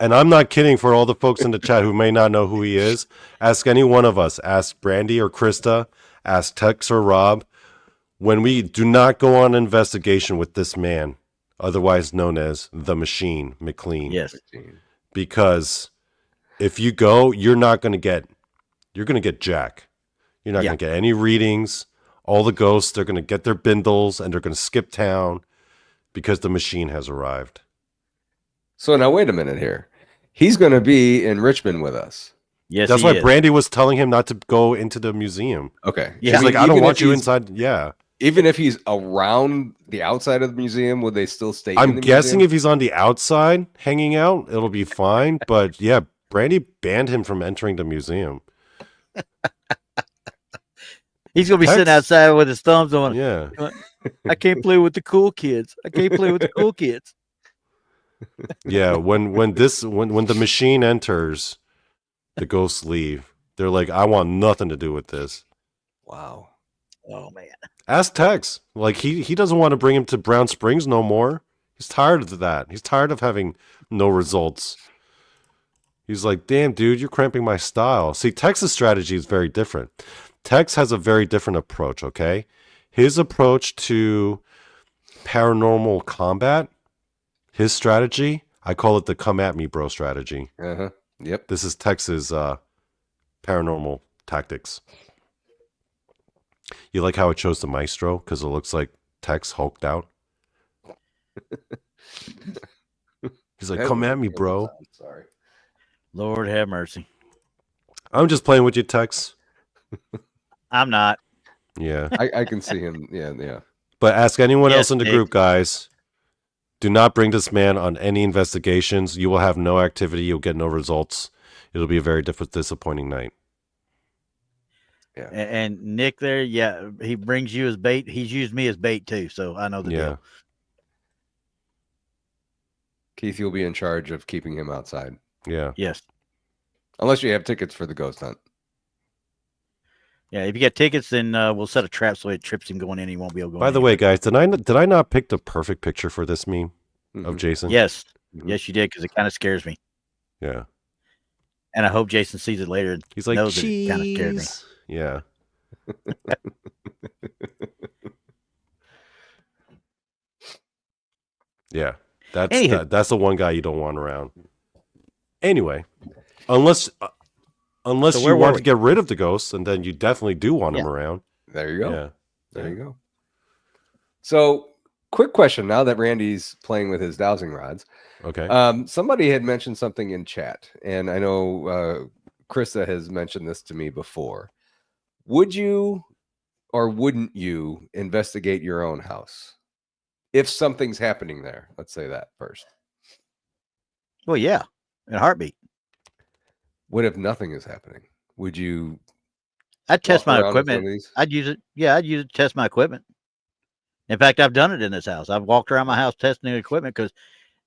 And I'm not kidding for all the folks in the chat who may not know who he is. Ask any one of us. Ask Brandi or Krista. Ask Tex or Rob. when we do not go on an investigation with this man, otherwise known as the Machine McLean. Yes. Because if you go, you're going to get Jack. You're not going to get any readings. All the ghosts, they're going to get their bindles and they're going to skip town because the Machine has arrived. So now wait a minute here. He's going to be in Richmond with us. Yes, that's why Brandi was telling him not to go into the museum. Okay. Yeah. She's like, I don't want you inside. Yeah. Even if he's around the outside of the museum, would they still stay in I'm the guessing museum? if he's on the outside hanging out, it'll be fine. But yeah, Brandi banned him from entering the museum. He's going to be sitting outside with his thumbs on. Yeah. I can't play with the cool kids. I can't play with the cool kids. Yeah. When the Machine enters, the ghosts leave. They're like, I want nothing to do with this. Wow. Oh man. Ask Tex. Like he doesn't want to bring him to Brown Springs no more. He's tired of that. He's tired of having no results. He's like, damn, dude, you're cramping my style. See, Tex's strategy is very different. Tex has a very different approach, okay? His approach to paranormal combat, his strategy, I call it the come at me bro strategy. Uh-huh. Yep. This is Tex's paranormal tactics. You like how it shows the maestro because it looks like Tex hulked out? He's like, come at me, bro. Sorry. Lord have mercy. I'm just playing with you, Tex. I'm not. Yeah. I can see him. Yeah. But ask anyone else in the Nick. group, guys. Do not bring this man on any investigations. You will have no activity. You'll get no results. It'll be a very disappointing night. Yeah. And Nick there, he brings you as bait. He's used me as bait too, so I know the deal. Keith, you'll be in charge of keeping him outside. Yeah. Yes. Unless you have tickets for the ghost hunt. Yeah, if you get tickets, then we'll set a trap so it trips him going in. He won't be able to go. By the way, guys, did I not pick the perfect picture for this meme of Jason? Yes. Yes, you did, because it kind of scares me. Yeah. And I hope Jason sees it later and He's like, knows that it kind of scared me. Yeah. Yeah. That's the one guy you don't want around. Anyway, unless you want to get rid of the ghosts, and then you definitely do want him around. There you go. Yeah. There you go. So, quick question now that Randy's playing with his dowsing rods. Okay. Somebody had mentioned something in chat, and I know Krista has mentioned this to me before. Would you or wouldn't you investigate your own house if something's happening there? Let's say that first. Well, yeah, in a heartbeat. What if nothing is happening? Would you? I'd test my equipment. I'd use it. Yeah, I'd use it to test my equipment. In fact, I've done it in this house. I've walked around my house testing the equipment because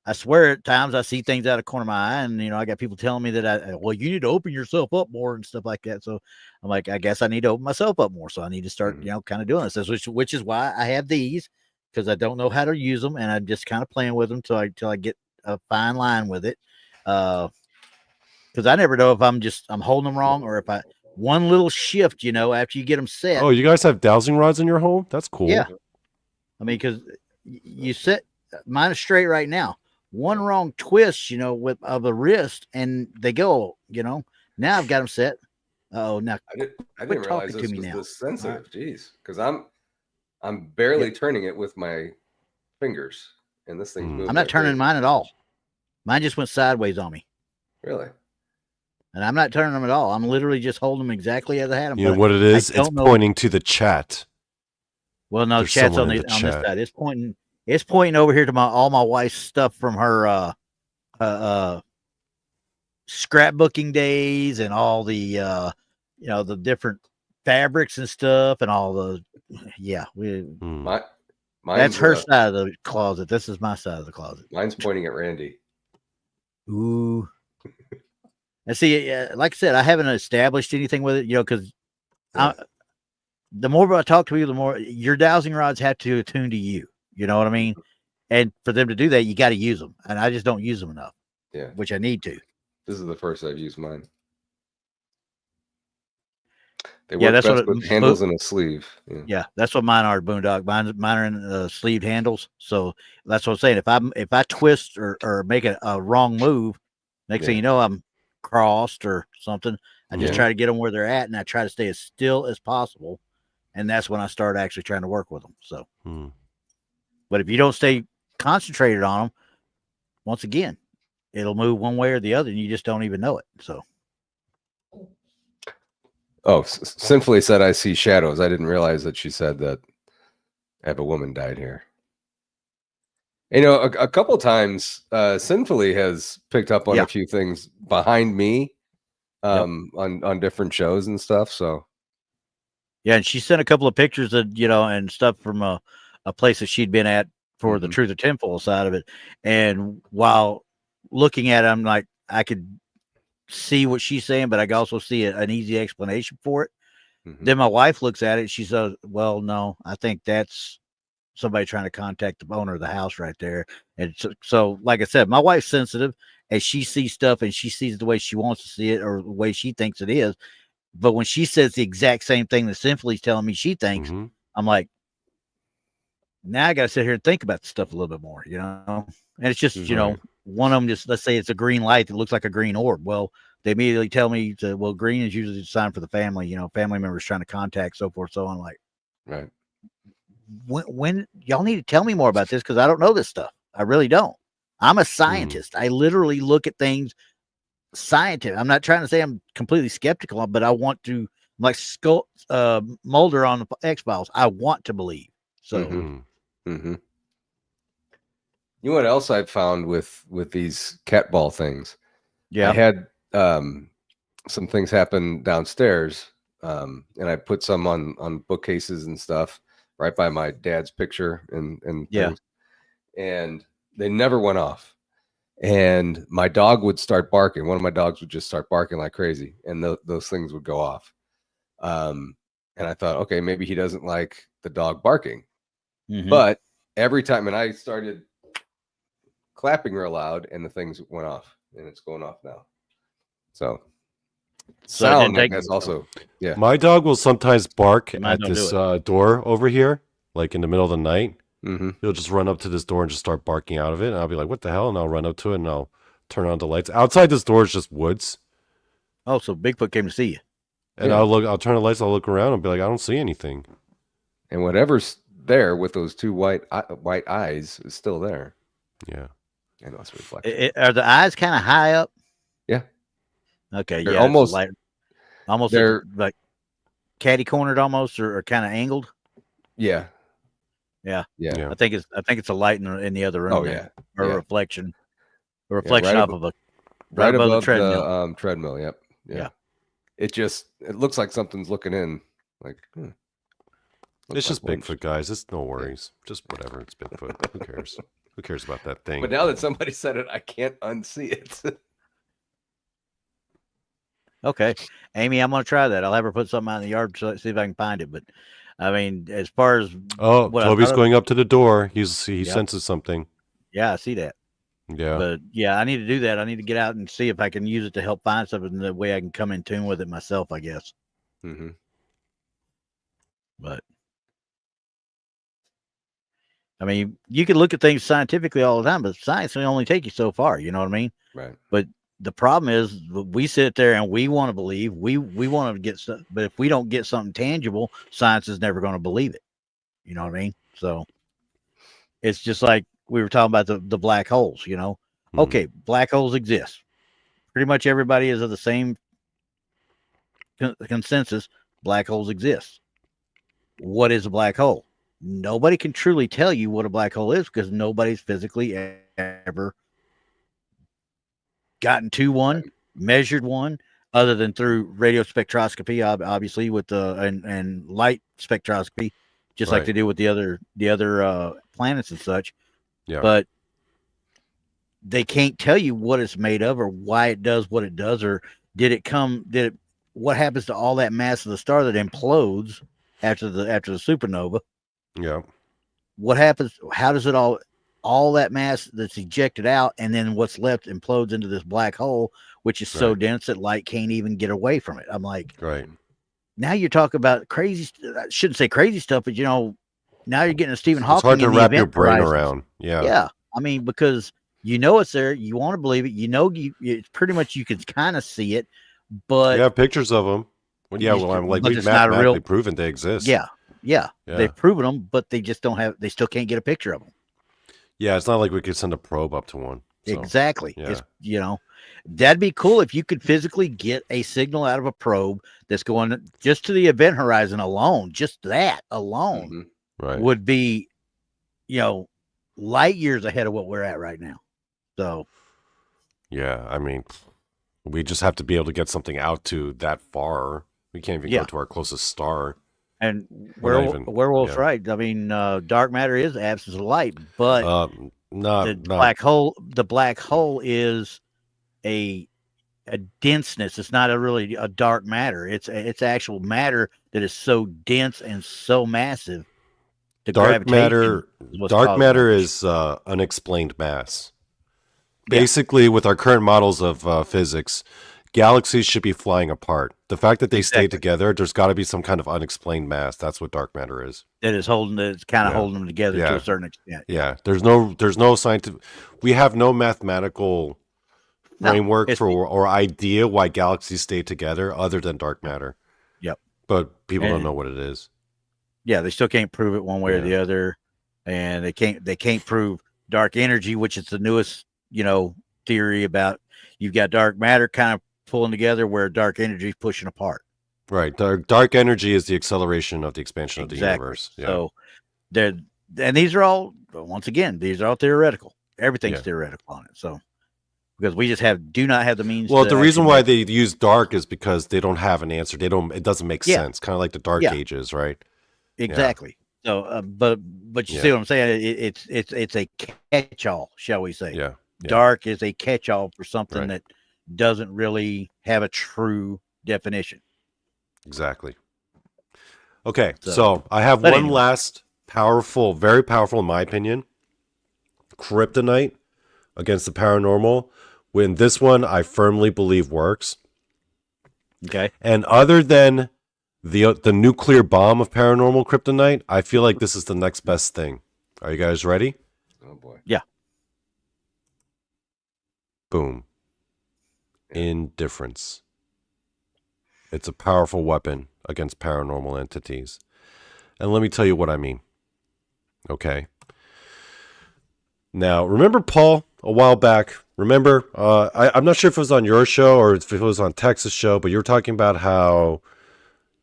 I swear at times I see things out of the corner of my eye, and I got people telling me that you need to open yourself up more and stuff like that. So I'm like, I guess I need to open myself up more. So I need to start, kind of doing this, which is why I have these, because I don't know how to use them, and I'm just kind of playing with them till I get a fine line with it. Because I never know if I'm holding them wrong, or if one little shift, after you get them set. Oh, you guys have dowsing rods in your home? That's cool. Yeah. I mean, because you set mine is straight right now. One wrong twist, of the wrist, and they go, Now I've got them set. Oh, now I didn't realize this was this sensitive. Jeez, because I'm barely turning it with my fingers, and this thing's moving. I'm not turning mine at all. Mine just went sideways on me. Really? And I'm not turning them at all. I'm literally just holding them exactly as I had them. You know what it is? It's pointing to the chat. Well, no, chat's on this side. It's pointing over here to all my wife's stuff from her scrapbooking days, and all the the different fabrics and stuff, and all the that's her side of the closet. This is my side of the closet. Mine's pointing at Randy. Ooh. And see, like I said, I haven't established anything with it, because the more I talk to you, the more your dowsing rods have to attune to you. You know what I mean? And for them to do that, you got to use them. And I just don't use them enough. Yeah. Which I need to. This is the first I've used mine. They Yeah, work that's best what with handles and a sleeve. Yeah. Yeah, that's what mine are, Boondock. Mine are in sleeved handles. So that's what I'm saying. If I twist or make a wrong move, next thing Yeah. you know, I'm crossed or something. I just Yeah. try to get them where they're at, and I try to stay as still as possible. And that's when I start actually trying to work with them. So, but if you don't stay concentrated on them, once again, it'll move one way or the other, and you just don't even know it. So, Oh, Sinfully said, I see shadows. I didn't realize that she said that I have a woman died here. You know, a couple times, Sinfully has picked up on a few things behind me on different shows and stuff. So, yeah, and she sent a couple of pictures of, and stuff from a place that she'd been at for the Truth or Tinfoil side of it. And while looking at it, I'm like, I could see what she's saying, but I can also see an easy explanation for it. Then my wife looks at it. She says, well, no, I think that's somebody trying to contact the owner of the house right there. And so, like I said, my wife's sensitive, and she sees stuff and she sees the way she wants to see it or the way she thinks it is. But when she says the exact same thing that Sinfully's telling me she thinks, I'm like, now I got to sit here and think about the stuff a little bit more, And it's just, one of them just, let's say it's a green light that looks like a green orb. Well, they immediately tell me green is usually a sign for the family, family members trying to contact, so forth. So I'm like, right. When y'all need to tell me more about this, because I don't know this stuff. I really don't. I'm a scientist. I literally look at things scientific. I'm not trying to say I'm completely skeptical, but I want to, like Mulder on the X-Files. I want to believe. So, You know what else I've found with these cat ball things? Yeah, I had some things happen downstairs, and I put some on bookcases and stuff right by my dad's picture and things, and they never went off. And my dog would start barking. One of my dogs would just start barking like crazy, and those things would go off. And I thought, okay, maybe he doesn't like the dog barking. But every time, and I started clapping real loud, and the things went off, and it's going off now. So sound, I guess, also. Yeah. My dog will sometimes bark at this door over here, like in the middle of the night. He'll just run up to this door and just start barking out of it. And I'll be like, what the hell? And I'll run up to it and I'll turn on the lights. Outside this door is just woods. Oh, so Bigfoot came to see you. And I'll turn the lights, I'll look around and be like, I don't see anything. And whatever's there with those two white eyes is still there. Yeah. I know it's reflective. Are the eyes kind of high up? Yeah. Okay. They're yeah. almost They're like catty cornered almost, or kind of angled. Yeah. Yeah. Yeah. I think it's a light in the other room. Oh, there, yeah. Or a reflection off of a right above the treadmill. The treadmill. Yep. Yeah. It looks like something's looking in. Like, it's just Bigfoot, guys. It's no worries. Just whatever. It's Bigfoot. Who cares? Who cares about that thing? But now that somebody said it, I can't unsee it. Okay, Amy, I'm gonna try that. I'll have her put something out in the yard to see if I can find it. But I mean, as far as Toby's going up to the door. He senses something. Yeah, I see that. Yeah. But yeah, I need to do that. I need to get out and see if I can use it to help find something. The way I can come in tune with it myself, I guess. But I mean, you can look at things scientifically all the time, but science will only take you so far. You know what I mean? Right. But the problem is we sit there and we want to believe, we want to get stuff, but if we don't get something tangible, science is never going to believe it. You know what I mean? So it's just like we were talking about the black holes, Okay, black holes exist. Pretty much everybody is of the same consensus. Black holes exist. What is a black hole? Nobody can truly tell you what a black hole is because nobody's physically ever gotten to one, measured one, other than through radio spectroscopy, obviously with the and light spectroscopy, just like they do with the other planets and such. Yeah. But they can't tell you what it's made of or why it does what it does, or what happens to all that mass of the star that implodes after the supernova. Yeah. What happens? How does it all that mass that's ejected out, and then what's left implodes into this black hole, which is so dense that light can't even get away from it. I'm like, right. now you're talking about crazy. I shouldn't say crazy stuff, but now you're getting a Stephen Hawking. It's hard to in the wrap your event brain horizons. around. Yeah. Yeah, I mean, because it's there, you want to believe it. It's pretty much you can kind of see it, but You have pictures of them. Well, yeah, Just- well, I'm like, but we've it's not a mathematically real- proven they exist. yeah, Yeah. they've proven them, but they just don't have. They still can't get a picture of them. Yeah, it's not like we could send a probe up to one. So, Exactly. yeah. It's that'd be cool if you could physically get a signal out of a probe that's going just to the event horizon alone. Just that alone Mhm. right. would be, light years ahead of what we're at right now. So Yeah, I mean, we just have to be able to get something out to that far. We can't even go Yeah. to our closest star. and We're not even- werewolf's yeah. right. I mean, dark matter is the absence of light, but the black hole is a denseness. It's not really a dark matter. It's actual matter that is so dense and so massive. The Dark matter. gravitation is what's Dark causing matter it. is unexplained mass. Yeah. Basically, with our current models of physics, galaxies should be flying apart. The fact that they stay Exactly. together, there's got to be some kind of unexplained mass. That's what dark matter is. It's kind of Yeah. holding them together to Yeah. a certain extent. Yeah, there's no scientific. We have no mathematical No, framework it's- for or idea why galaxies stay together other than dark matter. Yep. But people don't And- know what it is. Yeah, they still can't prove it one way or Yeah. the other, and they can't prove dark energy, which is the newest theory about. You've got dark matter kind of pulling together where dark energy is pushing apart. Right. Dark energy is the acceleration of the expansion of the Exactly. universe. Yeah. So these are all, once again, these are all theoretical. Everything's Yeah. theoretical on it. So because we just do not have the means. Well, to the reason actually why make- they use dark is because they don't have an answer. It doesn't make Yeah. sense. Kind of like the dark Yeah. ages, right? exactly. So, but you Yeah. see what I'm saying? It's a catch-all, shall we say? Yeah. Yeah. Dark is a catch-all for something Right. that doesn't really have a true definition. Exactly. Okay, So- so I have but one anyway. last powerful, very powerful in my opinion, kryptonite against the paranormal. When this one I firmly believe works. Okay. And other than the nuclear bomb of paranormal kryptonite, I feel like this is the next best thing. Are you guys ready? Oh boy. Boom. Indifference. It's a powerful weapon against paranormal entities. And let me tell you what I mean. Okay. Now, remember Paul a while back? Remember, I'm not sure if it was on your show or if it was on Tex's show, but you were talking about how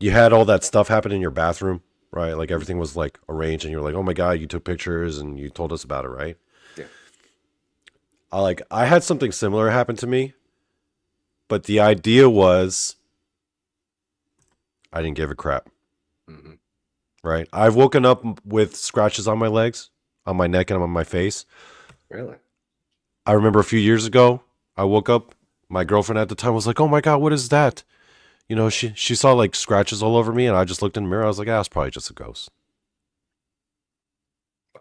you had all that stuff happen in your bathroom, right? Like everything was like arranged and you were like, oh my God, you took pictures and you told us about it, right? Yeah. I had something similar happen to me, but the idea was I didn't give a crap, hmm right? I've woken up with scratches on my legs, on my neck, and on my face. Really? I remember a few years ago, I woke up, my girlfriend at the time was like, oh my God, what is that? You know, she saw like scratches all over me, and I just looked in the mirror. I was like, it's probably just a ghost.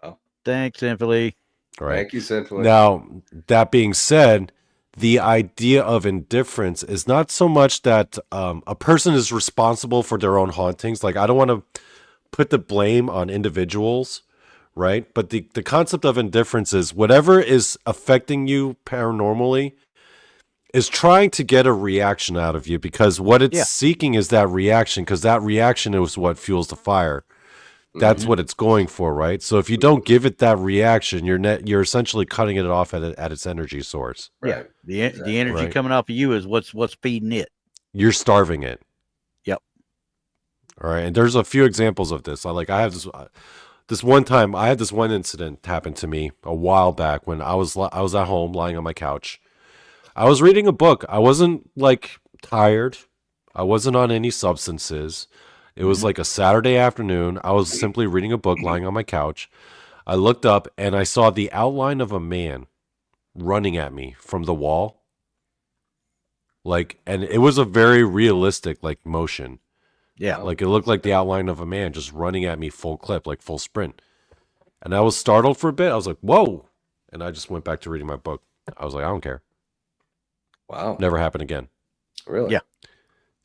Wow. Thanks, Infinitely. All right. Thank you, Simply. Now, that being said, the idea of indifference is not so much that a person is responsible for their own hauntings. Like, I don't want to put the blame on individuals, right? But the concept of indifference is whatever is affecting you paranormally is trying to get a reaction out of you, because what it's Yeah. seeking is that reaction, because that reaction is what fuels the fire. That's what it's going for, right? So if you don't give it that reaction, you're essentially cutting it off at its energy source. Right. The the energy Right. coming off of you is what's feeding it. You're starving it. Yep. All right, and there's a few examples of this. I have this one time. I had this one incident happen to me a while back when I was at home lying on my couch. I was reading a book. I wasn't like tired. I wasn't on any substances. It was like a Saturday afternoon. I was simply reading a book lying on my couch. I looked up and I saw the outline of a man running at me from the wall. And it was a very realistic motion. Yeah. Like it looked like the outline of a man just running at me full clip, like full sprint. And I was startled for a bit. I was like, whoa. And I just went back to reading my book. I was like, I don't care. Wow. Never happened again. Really? Yeah.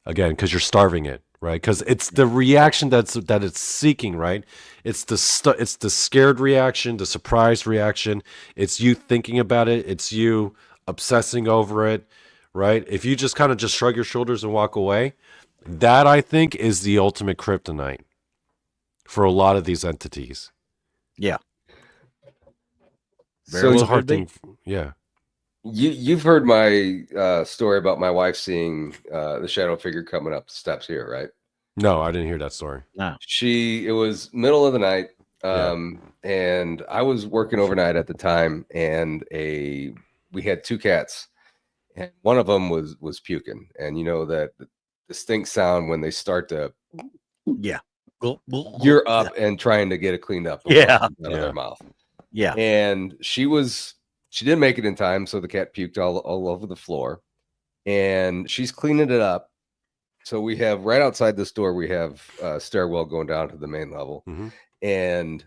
Again, because you're starving it, right? Because it's the reaction that it's seeking, right? It's it's the scared reaction, the surprised reaction. It's you thinking about it. It's you obsessing over it, right? If you just kind of just shrug your shoulders and walk away, that I think is the ultimate kryptonite for a lot of these entities. Yeah. So well It's a could hard be. thing. Yeah. you've heard my story about my wife seeing the shadow figure coming up the steps here, right? No, I didn't hear that story. No. It was middle of the night, Yeah. and I was working overnight at the time, and we had 2 cats, and one of them was puking, and you know that distinct sound when they start to, Yeah. you're up and trying to get it cleaned up Yeah. out of their mouth. Yeah. And she didn't make it in time, so the cat puked all over the floor, and she's cleaning it up. So we have right outside this door, we have a stairwell going down to the main level. Mm-hmm. And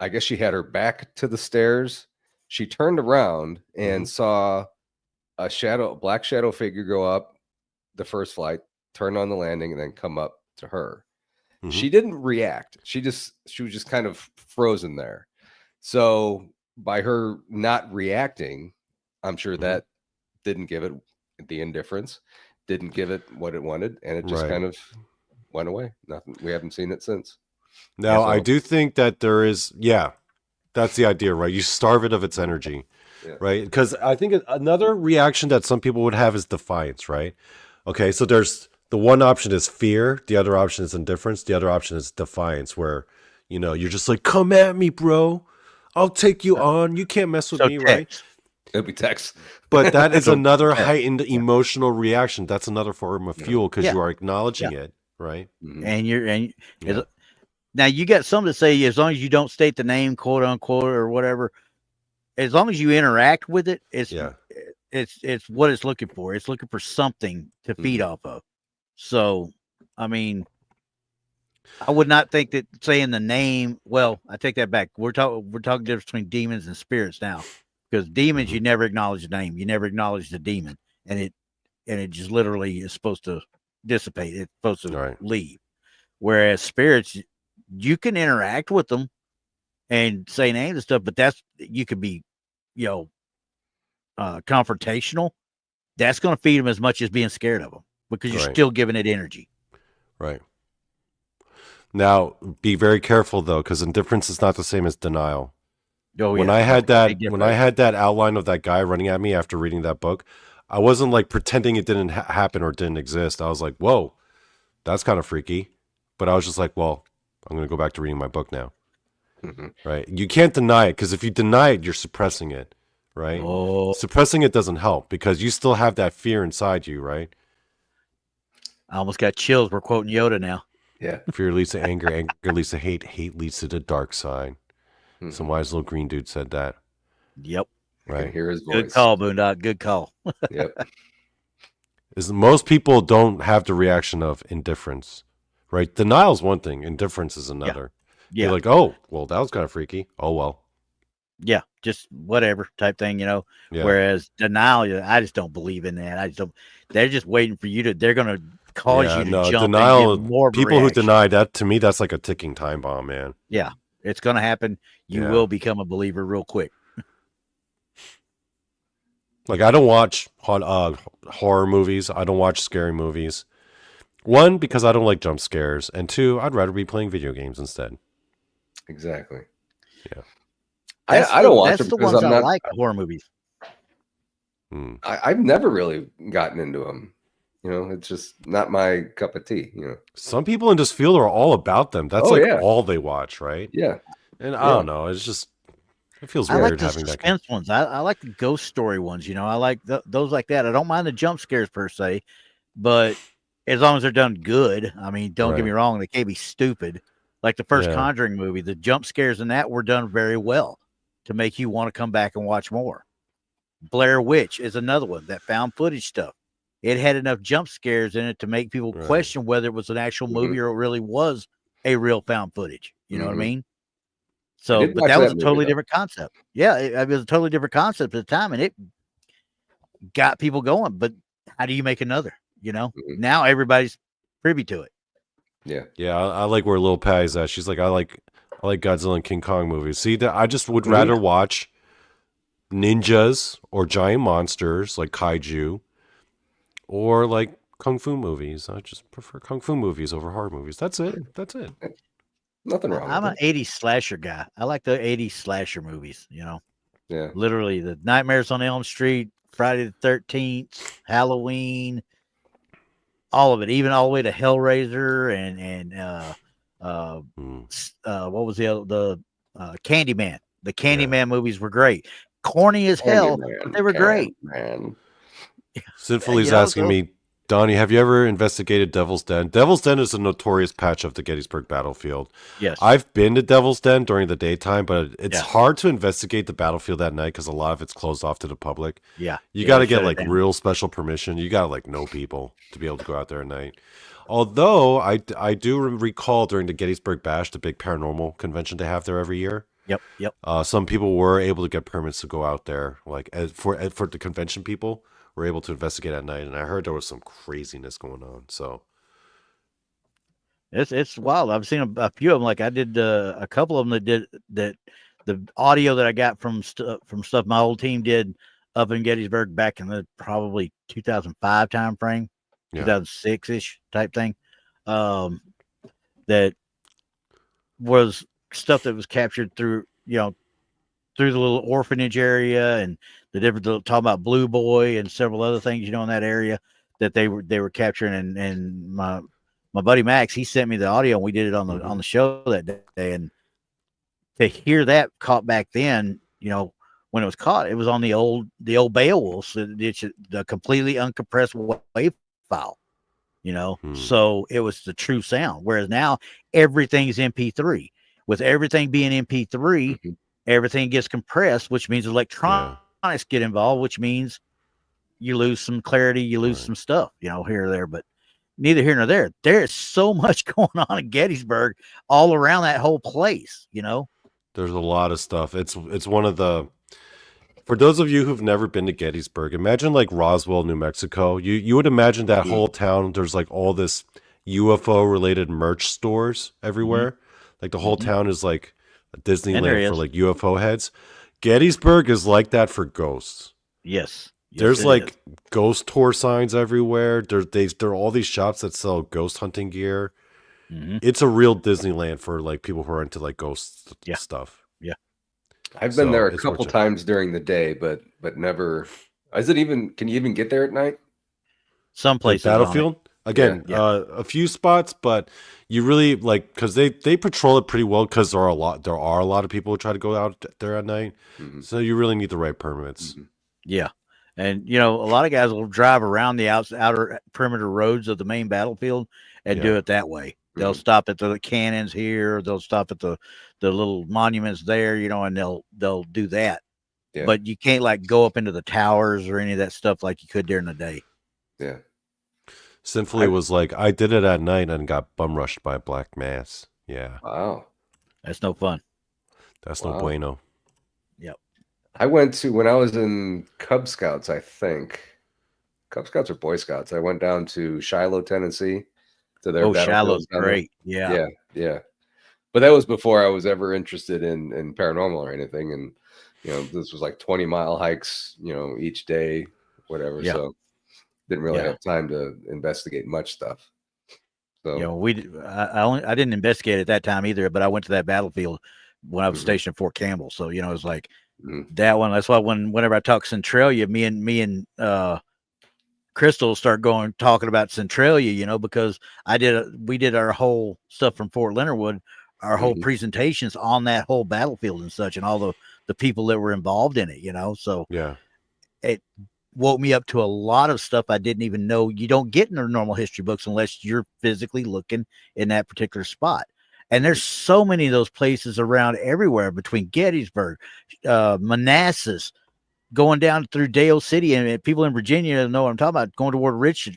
I guess she had her back to the stairs. She turned around and saw a black shadow figure go up the first flight, turn on the landing, and then come up to her. Mm-hmm. She didn't react. She was just kind of frozen there. So by her not reacting, I'm sure that didn't give it the indifference, didn't give it what it wanted, and it just kind of went away. Nothing. We haven't seen it since. Now, I do think that there is, that's the idea, right? You starve it of its energy, right? Because I think another reaction that some people would have is defiance, right? Okay, so there's the one option is fear, the other option is indifference, the other option is defiance, where, you're just like, come at me, bro. I'll take you on. You can't mess with me, right? It'll be Tex. But that is another heightened emotional reaction. That's another form of fuel because you are acknowledging it, right? And now you got some that say as long as you don't state the name, quote unquote, or whatever, as long as you interact with it, it's what it's looking for. It's looking for something to feed off of. So, I mean, I would not think that saying the name. Well, I take that back. We're talking difference between demons and spirits now, because demons you never acknowledge the name, you never acknowledge the demon, and it just literally is supposed to dissipate. It's supposed to leave. Whereas spirits, you can interact with them and say names and stuff, but you could be, confrontational. That's going to feed them as much as being scared of them, because you're still giving it energy. Right. Now, be very careful though, because indifference is not the same as denial. Oh, when I had that outline of that guy running at me after reading that book, I wasn't like pretending it didn't happen or didn't exist. I was like, whoa, that's kind of freaky. But I was just like, well, I'm going to go back to reading my book now. Right? You can't deny it, because if you deny it, you're suppressing it. Right? Suppressing it doesn't help, because you still have that fear inside you, right? I almost got chills. We're quoting Yoda now. Yeah. Fear leads to anger, anger leads to hate, hate leads to the dark side. Some wise little green dude said that. Yep. Right. I can hear his voice. Good call, Boondock. Good call. Yep. Most people don't have the reaction of indifference, right? Denial is one thing. Indifference is another. Yeah. You're like, oh, well, that was kind of freaky. Oh, well. Yeah. Just whatever type thing, Yeah. Whereas denial, I just don't believe in that. They're just waiting for you they're going to cause you to jump. Denial, and get more people who deny that, to me, that's like a ticking time bomb, man. Yeah. It's going to happen. You will become a believer real quick. Like, I don't watch horror movies. I don't watch scary movies. One, because I don't like jump scares. And two, I'd rather be playing video games instead. Exactly. Yeah. I don't watch them because I like horror movies. I've never really gotten into them. It's just not my cup of tea. Some people in this field are all about them. That's all they watch, right? Yeah. And I don't know. It's just, it feels weird I like the having suspense ones. I like the ghost story ones. I like those like that. I don't mind the jump scares per se, but as long as they're done good. I mean, don't get me wrong. They can't be stupid. Like the first Conjuring movie, the jump scares in that were done very well to make you want to come back and watch more. Blair Witch is another one, that found footage stuff. It had enough jump scares in it to make people question whether it was an actual movie or it really was a real found footage. You know what I mean? So, but that was a totally different concept. Yeah, it was a totally different concept at the time, and it got people going. But how do you make another? Now everybody's privy to it. Yeah. Yeah, I like where Lil Patty's at. She's like, I like Godzilla and King Kong movies. See, I just would rather watch ninjas or giant monsters like kaiju, or like kung fu movies. I just prefer kung fu movies over horror movies. That's it. That's it. Nothing wrong I'm with an it. 80s slasher guy. I like the 80s slasher movies, Yeah. literally the Nightmares on Elm Street, Friday the 13th, Halloween, all of it, even all the way to Hellraiser what was the Candyman. The Candyman movies were great. Corny as hell, but they were great. Man. Sinfully's asking me, Donnie, have you ever investigated Devil's Den? Devil's Den is a notorious patch of the Gettysburg battlefield. Yes. I've been to Devil's Den during the daytime, but it's hard to investigate the battlefield at night because a lot of it's closed off to the public. Yeah. You got to get like real special permission. You got to like know people to be able to go out there at night. Although I do recall during the Gettysburg Bash, the big paranormal convention they have there every year. Yep. Some people were able to get permits to go out there, like for the convention people. Were able to investigate at night, and I heard there was some craziness going on. So it's wild. I've seen a few of them. Like I did a couple of them that did that. The audio that I got from stuff my old team did up in Gettysburg back in the probably 2005 time frame, 2006 ish type thing. That was stuff that was captured through through the little orphanage area and the different talking about Blue Boy and several other things, in that area that they were capturing. And my buddy Max, he sent me the audio and we did it on the show that day. And to hear that caught back then, when it was caught, it was on the old Beowulf, the completely uncompressed wave file, so it was the true sound. Whereas now everything's MP3. With everything being MP3, everything gets compressed, which means electronics get involved, which means you lose some clarity, you lose some stuff, here or there. But neither here nor there. There's so much going on in Gettysburg all around that whole place, There's a lot of stuff. It's one of the, for those of you who've never been to Gettysburg, imagine like Roswell, New Mexico. You would imagine that whole town, there's like all this UFO related merch stores everywhere. Like the whole town is like a Disneyland for like UFO heads. Gettysburg is like that for ghosts. Yes. There's like ghost tour signs everywhere. There are all these shops that sell ghost hunting gear. It's a real Disneyland for like people who are into like ghost stuff. Yeah. I've been there a couple times during the day, but never. Can you even get there at night? Some places. Battlefield? Again, a few spots, but you really like, because they patrol it pretty well, because there are a lot of people who try to go out there at night. So you really need the right permits. Yeah. And, a lot of guys will drive around the outer perimeter roads of the main battlefield and do it that way. They'll stop at the cannons here. They'll stop at the little monuments there, and they'll do that. Yeah. But you can't like go up into the towers or any of that stuff like you could during the day. Yeah. Sinfully was like, I did it at night and got bum rushed by a black mass. Yeah. Wow. That's no fun. That's no bueno. Yep. I went to, when I was in Cub Scouts, I think. Cub Scouts or Boy Scouts. I went down to Shiloh, Tennessee. To their Shiloh's great. Yeah. But that was before I was ever interested in paranormal or anything. And, this was like 20-mile hikes, each day, whatever. Yeah. So didn't really have time to investigate much stuff. So I didn't investigate at that time either, but I went to that battlefield when I was stationed at Fort Campbell. So, it was like that one. That's why whenever I talk Centralia, me and Crystal start talking about Centralia, because we did our whole stuff from Fort Leonard Wood, our whole presentations on that whole battlefield and such, and all the people that were involved in it, so it woke me up to a lot of stuff I didn't even know you don't get in the normal history books unless you're physically looking in that particular spot. And there's so many of those places around everywhere between Gettysburg, Manassas, going down through Dale City, and people in Virginia know what I'm talking about, going toward Richmond,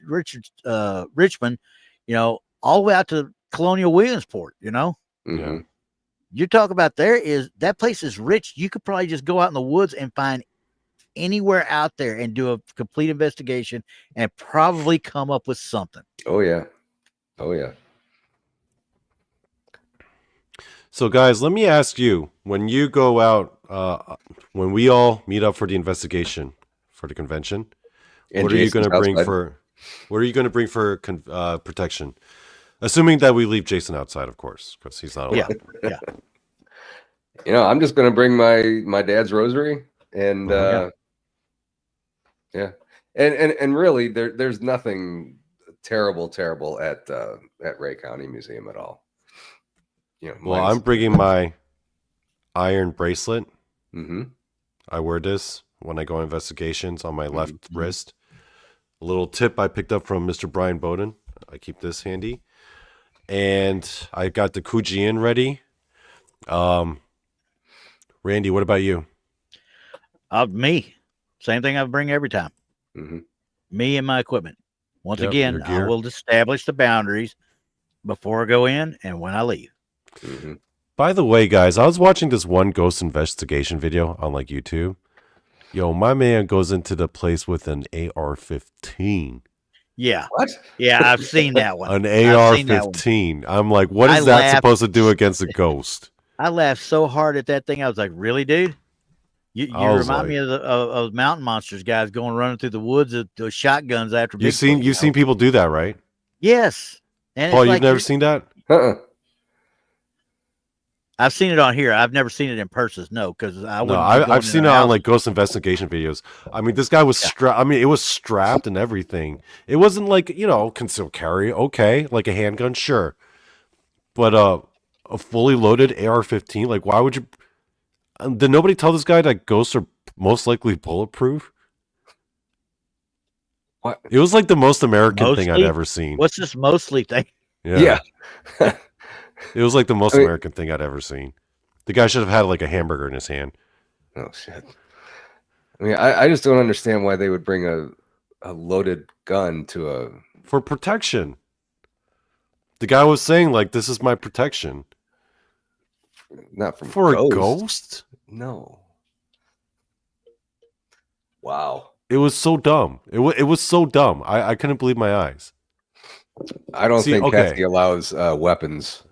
all the way out to Colonial Williamsport, You talk about that place is rich. You could probably just go out in the woods and find anywhere out there and do a complete investigation and probably come up with something. Oh yeah. So, guys, let me ask you: when you go out, when we all meet up for the investigation for the convention, And what are you Jason's going to bring outside. for? What are you going to bring for protection? Assuming that we leave Jason outside, of course, because he's not allowed. Yeah. You know, I'm just going to bring my dad's rosary, and yeah, and really, there's nothing terrible at Ray County Museum at all. You know, Well, I'm bringing my iron bracelet. Mm-hmm. I wear this when I go on investigations on my left wrist. A little tip I picked up from Mr. Brian Bowden. I keep this handy. And I got the Kujian ready. Randy, what about you? Me. Same thing I bring every time. Mm-hmm. Me and my equipment. Once Yep, again, your I gear. will establish the boundaries before I go in and when I leave. Mm-hmm. By the way, guys, I was watching this one ghost investigation video on like YouTube. Yo, my man goes into the place with an AR-15. Yeah. What? Yeah, I've seen that one. An I've seen that one. AR-15. I'm like, what is I that laughed. supposed to do against a ghost? I laughed so hard at that thing. I was like, really, dude? You I was remind me like- of mountain monsters guys going running through the woods with those shotguns after You've Bigfoot, seen people do that, right? Yes. And Paul, it's you've like never seen that? Uh-uh. I've seen it on here. I've never seen it in person. No, because No, I've seen it on like ghost investigation videos. I mean, this guy was strapped. I mean, it was strapped and everything. It wasn't like, concealed carry. Okay, like a handgun, sure, but a fully loaded AR-15. Like, why would you? Did nobody tell this guy that ghosts are most likely bulletproof? What? It was like the most American thing I'd Mostly? ever seen. What's this mostly thing? Yeah. It was like the most I mean- American thing I'd ever seen. The guy should have had like a hamburger in his hand. Oh shit. I mean, I just don't understand why they would bring a loaded gun to a. For protection. The guy was saying, like, this is my protection. Not from For ghosts. a ghost? No. Wow. It was so dumb. It was so dumb. I couldn't believe my eyes. I don't See, think okay. Kathy allows weapons.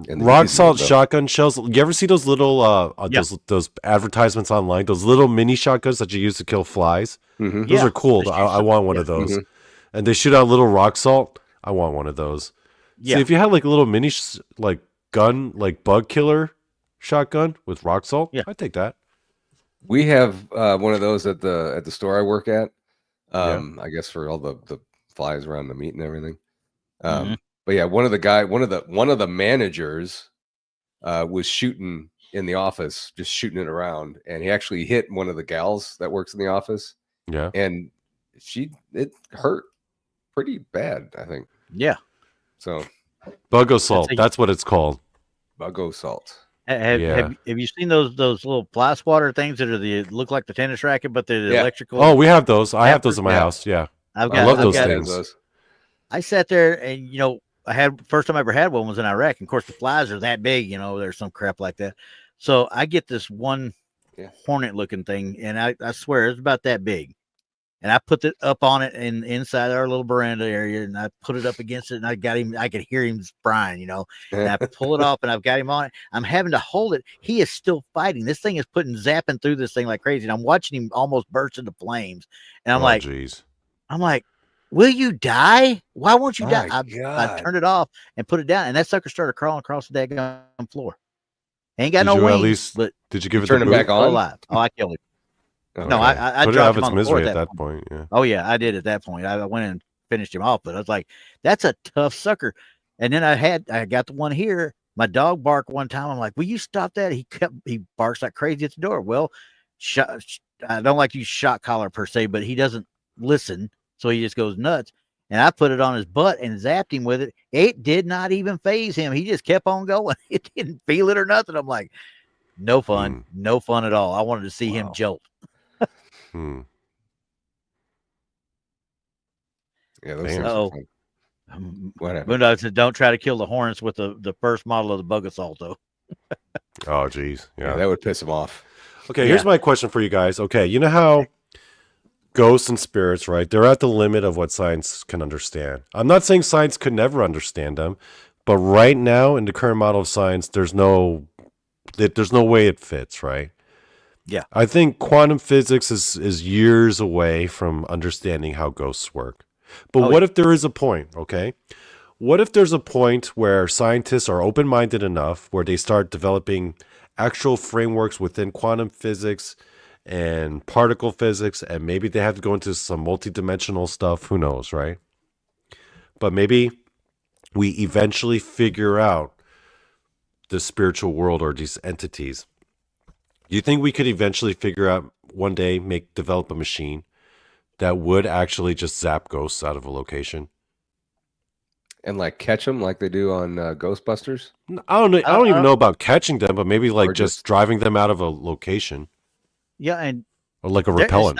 In the Rock museum, salt though. shotgun shells. You ever see those little Yeah. those advertisements online? Those little mini shotguns that you use to kill flies? Mhm. Those Yeah. are cool. They shoot I want one of yeah. those. Mhm. And they shoot out little rock salt. I want one of those. Yeah. See, if you had like a little mini like gun, like bug killer shotgun with rock salt, Yeah. I'd take that. We have one of those at the store I work at. Yeah. I guess for all the flies around the meat and everything. Mhm. But yeah, one of the managers was shooting in the office, just shooting it around, and he actually hit one of the gals that works in the office, Yeah. and it hurt pretty bad, I think. Yeah. So Bug assault. That's what it's called. Buggo salt. Have Yeah. you seen those little fly swatter things that look like the tennis racket, but they're the Yeah. electrical? Oh, we have those. I have those in my Yeah. house. Yeah. I've I got, love I've those got- things. I sat there and I had first time I ever had one was in Iraq. And of course, the flies are that big. There's some crap like that. So I get this one Yeah. hornet looking thing, and I swear it's about that big. And I put it up on it inside our little veranda area, and I put it up against it, and I got him. I could hear him crying, and I pull it off, and I've got him on it. I'm having to hold it. He is still fighting. This thing is zapping through this thing like crazy, and I'm watching him almost burst into flames. And I'm Oh, like, jeez. will you die? Why won't you die? My I God. turned it off and put it down, and that sucker started crawling across the daggone floor. Ain't got Did no you at wings, least but Did you give it turn the it boot? back still on? alive. Oh, I killed him. Okay. No, I Put it dropped out of him its on the floor misery at at that that point. Yeah. Oh yeah, I did at that point. I went and finished him off, but I was like, that's a tough sucker. And then I got the one here. My dog barked one time. I'm like, will you stop that? He barks like crazy at the door. Well, I don't like to use shot collar per se, but he doesn't listen, so he just goes nuts. And I put it on his butt and zapped him with it. It did not even phase him. He just kept on going. It didn't feel it or nothing. I'm like, no fun, no fun at all. I wanted to see him jolt. Hmm. Yeah, those Damn. things are Uh-oh. fun. What happened? Boondog said, don't try to kill the hornets with the first model of the bug assault, though. Oh, jeez. Yeah, Yeah. that would piss him off. Okay, here's Yeah. my question for you guys. Okay, you know how ghosts and spirits, right? They're at the limit of what science can understand. I'm not saying science could never understand them, But right now, in the current model of science, there's no way it fits, right? Yeah. I think quantum physics is years away from understanding how ghosts work. But what if there is a point, okay? What if there's a point where scientists are open-minded enough where they start developing actual frameworks within quantum physics and particle physics, and maybe they have to go into some multidimensional stuff, who knows, right? But maybe we eventually figure out the spiritual world or these entities. Do you think we could eventually figure out one day, develop a machine that would actually just zap ghosts out of a location? And like catch them like they do on Ghostbusters? I don't know. I don't even know about catching them, but maybe like Or just driving them out of a location. Yeah, and or like a repellent.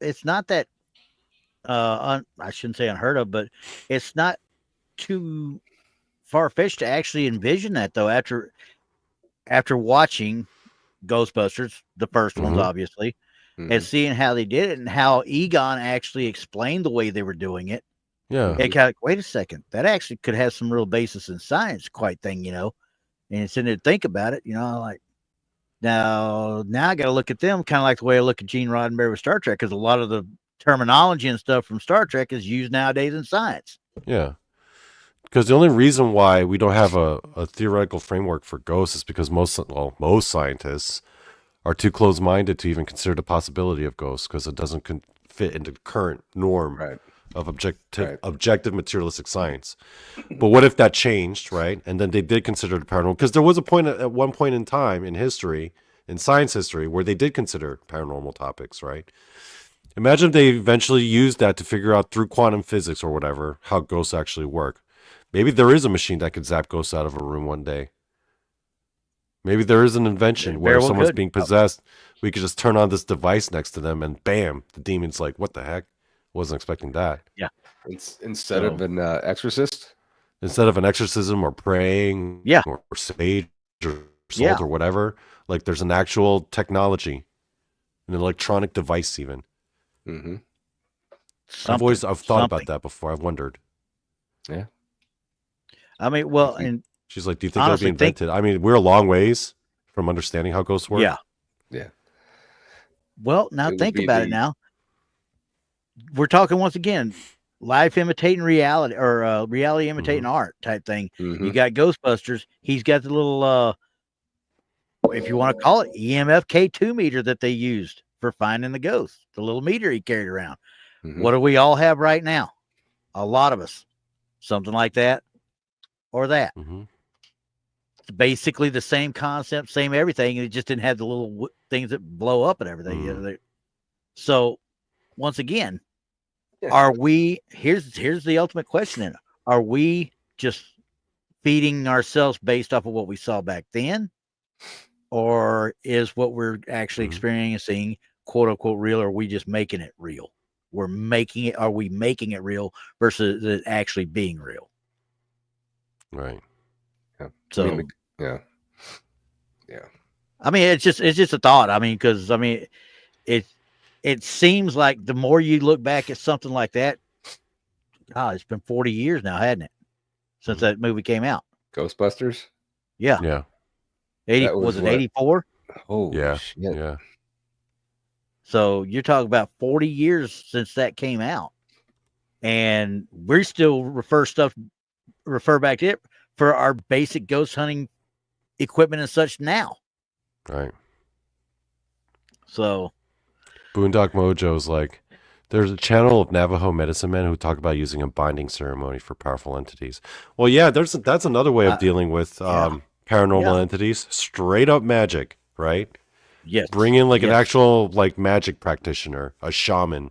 It's not that I shouldn't say unheard of, but it's not too far-fetched to actually envision that, though, after watching Ghostbusters, the first ones, obviously, and seeing how they did it and how Egon actually explained the way they were doing it. Yeah. It kind of, wait a second, that actually could have some real basis in science, quite thing, and sitting there to think about it, like, now I got to look at them kind of like the way I look at Gene Roddenberry with Star Trek, because a lot of the terminology and stuff from Star Trek is used nowadays in science. Yeah. Because the only reason why we don't have a theoretical framework for ghosts is because most scientists are too close-minded to even consider the possibility of ghosts, because it doesn't fit into the current norm of objective materialistic science. But what if that changed, right? And then they did consider the paranormal, because there was a point at one point in time in history, in science history, where they did consider paranormal topics, right? Imagine if they eventually used that to figure out through quantum physics or whatever how ghosts actually work. Maybe there is a machine that could zap ghosts out of a room one day. Maybe there is an invention where if someone's being possessed, we could just turn on this device next to them and bam, the demon's like, what the heck? Wasn't expecting that. Yeah. Instead of an exorcist? Instead of an exorcism or praying or sage or salt or whatever, like there's an actual technology, an electronic device even. Mm-hmm. I've thought about that before. I've wondered. Yeah. I mean, well, and she's like, do you think that'll be invented? I mean, we're a long ways from understanding how ghosts work. Yeah. Yeah. Well, now think about it now. We're talking once again, life imitating reality, or reality imitating art type thing. You got Ghostbusters. He's got the little, if you want to call it, EMF K2 meter that they used for finding the ghost, the little meter he carried around. What do we all have right now? A lot of us. Something like that or that. It's basically the same concept, same everything, and it just didn't have the little things that blow up and everything. So, once again, are we? Here's the ultimate question: then, are we just feeding ourselves based off of what we saw back then, or is what we're actually experiencing "quote unquote" real, or are we just making it real? We're making it. Are we making it real versus it actually being real? Right. Yeah. So yeah. I mean, it's just a thought. I mean, because it seems like the more you look back at something like that, it's been 40 years now, hadn't it, since that movie came out? Ghostbusters. Yeah. Yeah. Was it 84? Oh yeah. Shit. Yeah. So you're talking about 40 years since that came out, and we still refer back to it for our basic ghost hunting equipment and such now. Right. So Boondock Mojo's like, there's a channel of Navajo medicine men who talk about using a binding ceremony for powerful entities. Well, yeah, that's another way of dealing with paranormal entities. Straight up magic, right? Yes. Bring in like an actual like magic practitioner, a shaman,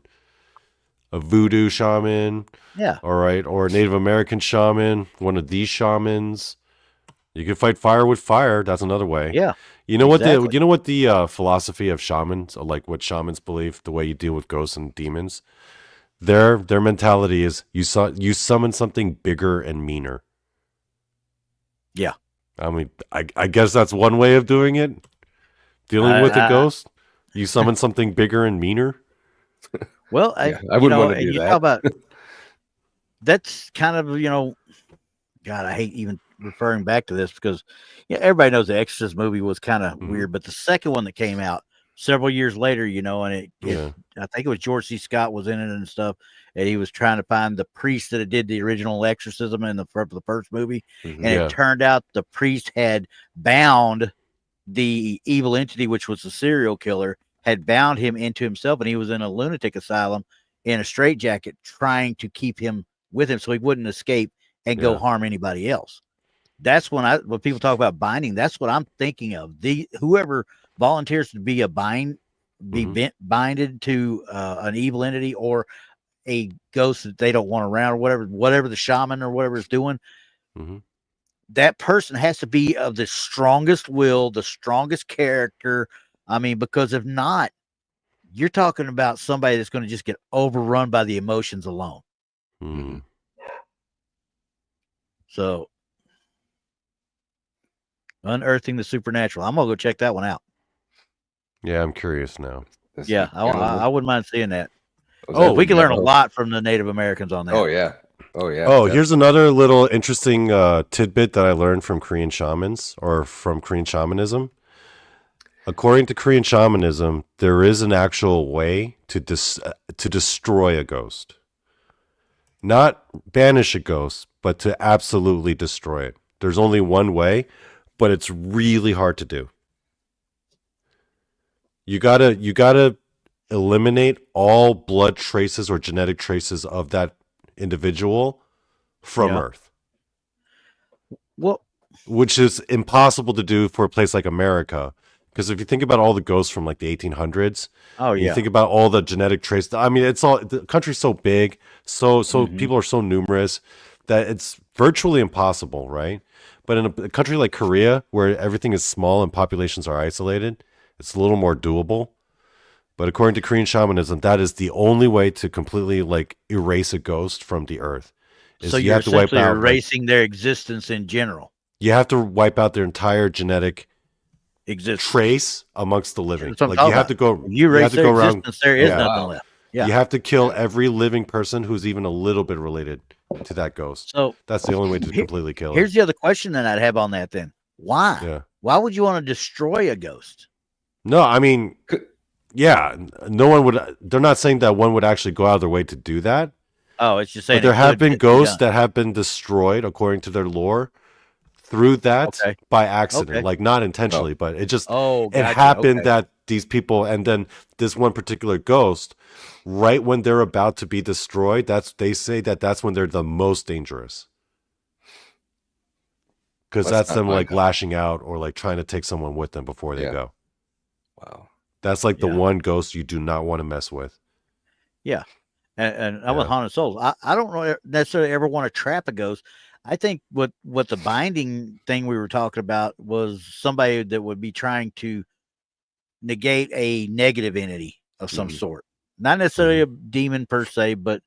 a voodoo shaman. Yeah. All right. Or a Native American shaman, one of these shamans. You can fight fire with fire. That's another way. Yeah. You know what the philosophy of shamans, like what shamans believe, the way you deal with ghosts and demons, their mentality is you summon something bigger and meaner. Yeah. I mean, I guess that's one way of doing it. Dealing with a ghost, you summon something bigger and meaner. Well, I wouldn't want to do that. Talk about, that's kind of, God, I hate even referring back to this because everybody knows the Exorcist movie was kind of weird, but the second one that came out several years later, and I think it was George C. Scott was in it and stuff, and he was trying to find the priest that did the original exorcism in the first movie, and it turned out the priest had bound the evil entity, which was the serial killer, had bound him into himself, and he was in a lunatic asylum in a straitjacket trying to keep him with him so he wouldn't escape and go harm anybody else. That's when people talk about binding, that's what I'm thinking of. Whoever volunteers to be binded to an evil entity or a ghost that they don't want around, or whatever the shaman or whatever is doing, that person has to be of the strongest will, the strongest character. I mean, because if not, you're talking about somebody that's going to just get overrun by the emotions alone. So, Unearthing the Supernatural. I'm going to go check that one out. Yeah, I'm curious now. I wouldn't mind seeing that. We can learn a lot from the Native Americans on that. Oh, yeah. Here's another little interesting tidbit that I learned from Korean shamans or from Korean shamanism. According to Korean shamanism, there is an actual way to destroy a ghost. Not banish a ghost, but to absolutely destroy it. There's only one way, but it's really hard to do. You gotta eliminate all blood traces or genetic traces of that individual from Earth. Well, which is impossible to do for a place like America. Because if you think about all the ghosts from like the 1800s, you think about all the genetic traces. I mean, the country's so big, so people are so numerous that it's virtually impossible, right? But in a country like Korea, where everything is small and populations are isolated, it's a little more doable. But according to Korean shamanism, that is the only way to completely like erase a ghost from the earth. So you have to wipe out erasing their existence in general. You have to wipe out their entire genetic trace amongst the living. Like you have to go. You have to go around. There is nothing left. Yeah. You have to kill every living person who's even a little bit related to that ghost. So that's the only way to completely kill it. Here's the other question that I'd have on that then. Why? Yeah. Why would you want to destroy a ghost? No, I mean, no one would. They're not saying that one would actually go out of their way to do that. Oh, it's just saying. But there have been ghosts that have been destroyed according to their lore through that by accident, like not intentionally, but it just it happened that these people, and then this one particular ghost, right when they're about to be destroyed, they say that's when they're the most dangerous, because that's them like lashing out or like trying to take someone with them before they go. Wow, that's like the one ghost you do not want to mess with. Yeah, and I'm with Haunted Souls. I don't necessarily ever want to trap a ghost. I think what the binding thing we were talking about was somebody that would be trying to negate a negative entity of some sort. Not necessarily a demon per se, but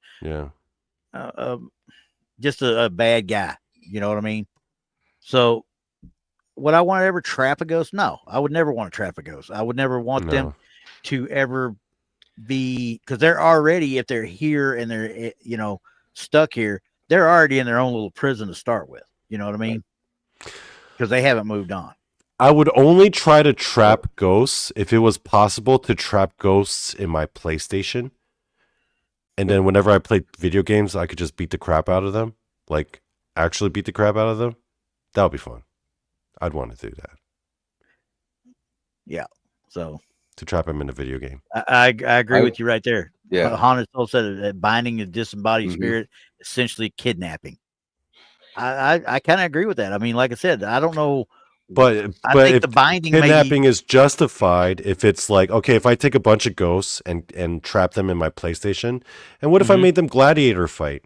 just a bad guy. You know what I mean? So would I want to ever trap a ghost? No, I would never want to trap a ghost. I would never want them to ever be, because they're already, if they're here and they're, stuck here, they're already in their own little prison to start with. You know what I mean? Because they haven't moved on. I would only try to trap ghosts if it was possible to trap ghosts in my PlayStation. And then whenever I play video games, I could just beat the crap out of them. Like, actually beat the crap out of them. That would be fun. I'd want to do that. Yeah. So to trap them in a video game. I agree with you right there. Yeah. Haunted Soul said that binding a disembodied spirit, essentially kidnapping. I kind of agree with that. I mean, like I said, I don't know. But I think the binding kidnapping is justified if it's like, okay, if I take a bunch of ghosts and trap them in my PlayStation, and what if I made them gladiator fight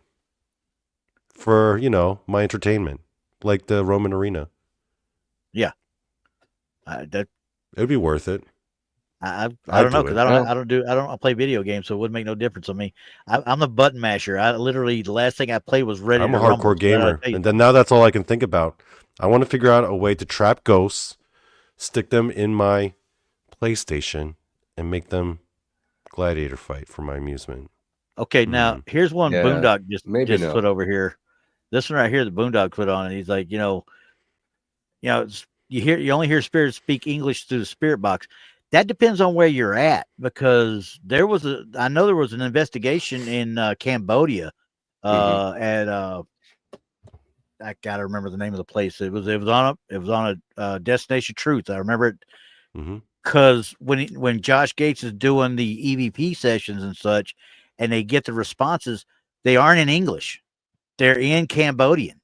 for, my entertainment, like the Roman arena? Yeah. It would be worth it. I don't know, because I don't play video games, so it wouldn't make no difference on me. I'm a button masher. I literally, the last thing I played was Ready I'm to a hardcore gamer, and then now that's all I can think about. I want to figure out a way to trap ghosts, stick them in my PlayStation, and make them gladiator fight for my amusement. Okay, now here's one Boondock just put over here. This one right here, the Boondog put on, and he's like, you only hear spirits speak English through the spirit box. That depends on where you're at, because I know there was an investigation in Cambodia at I gotta remember the name of the place. It was on a Destination Truth. I remember it because when Josh Gates is doing the EVP sessions and such, and they get the responses, they aren't in English. They're in Cambodian.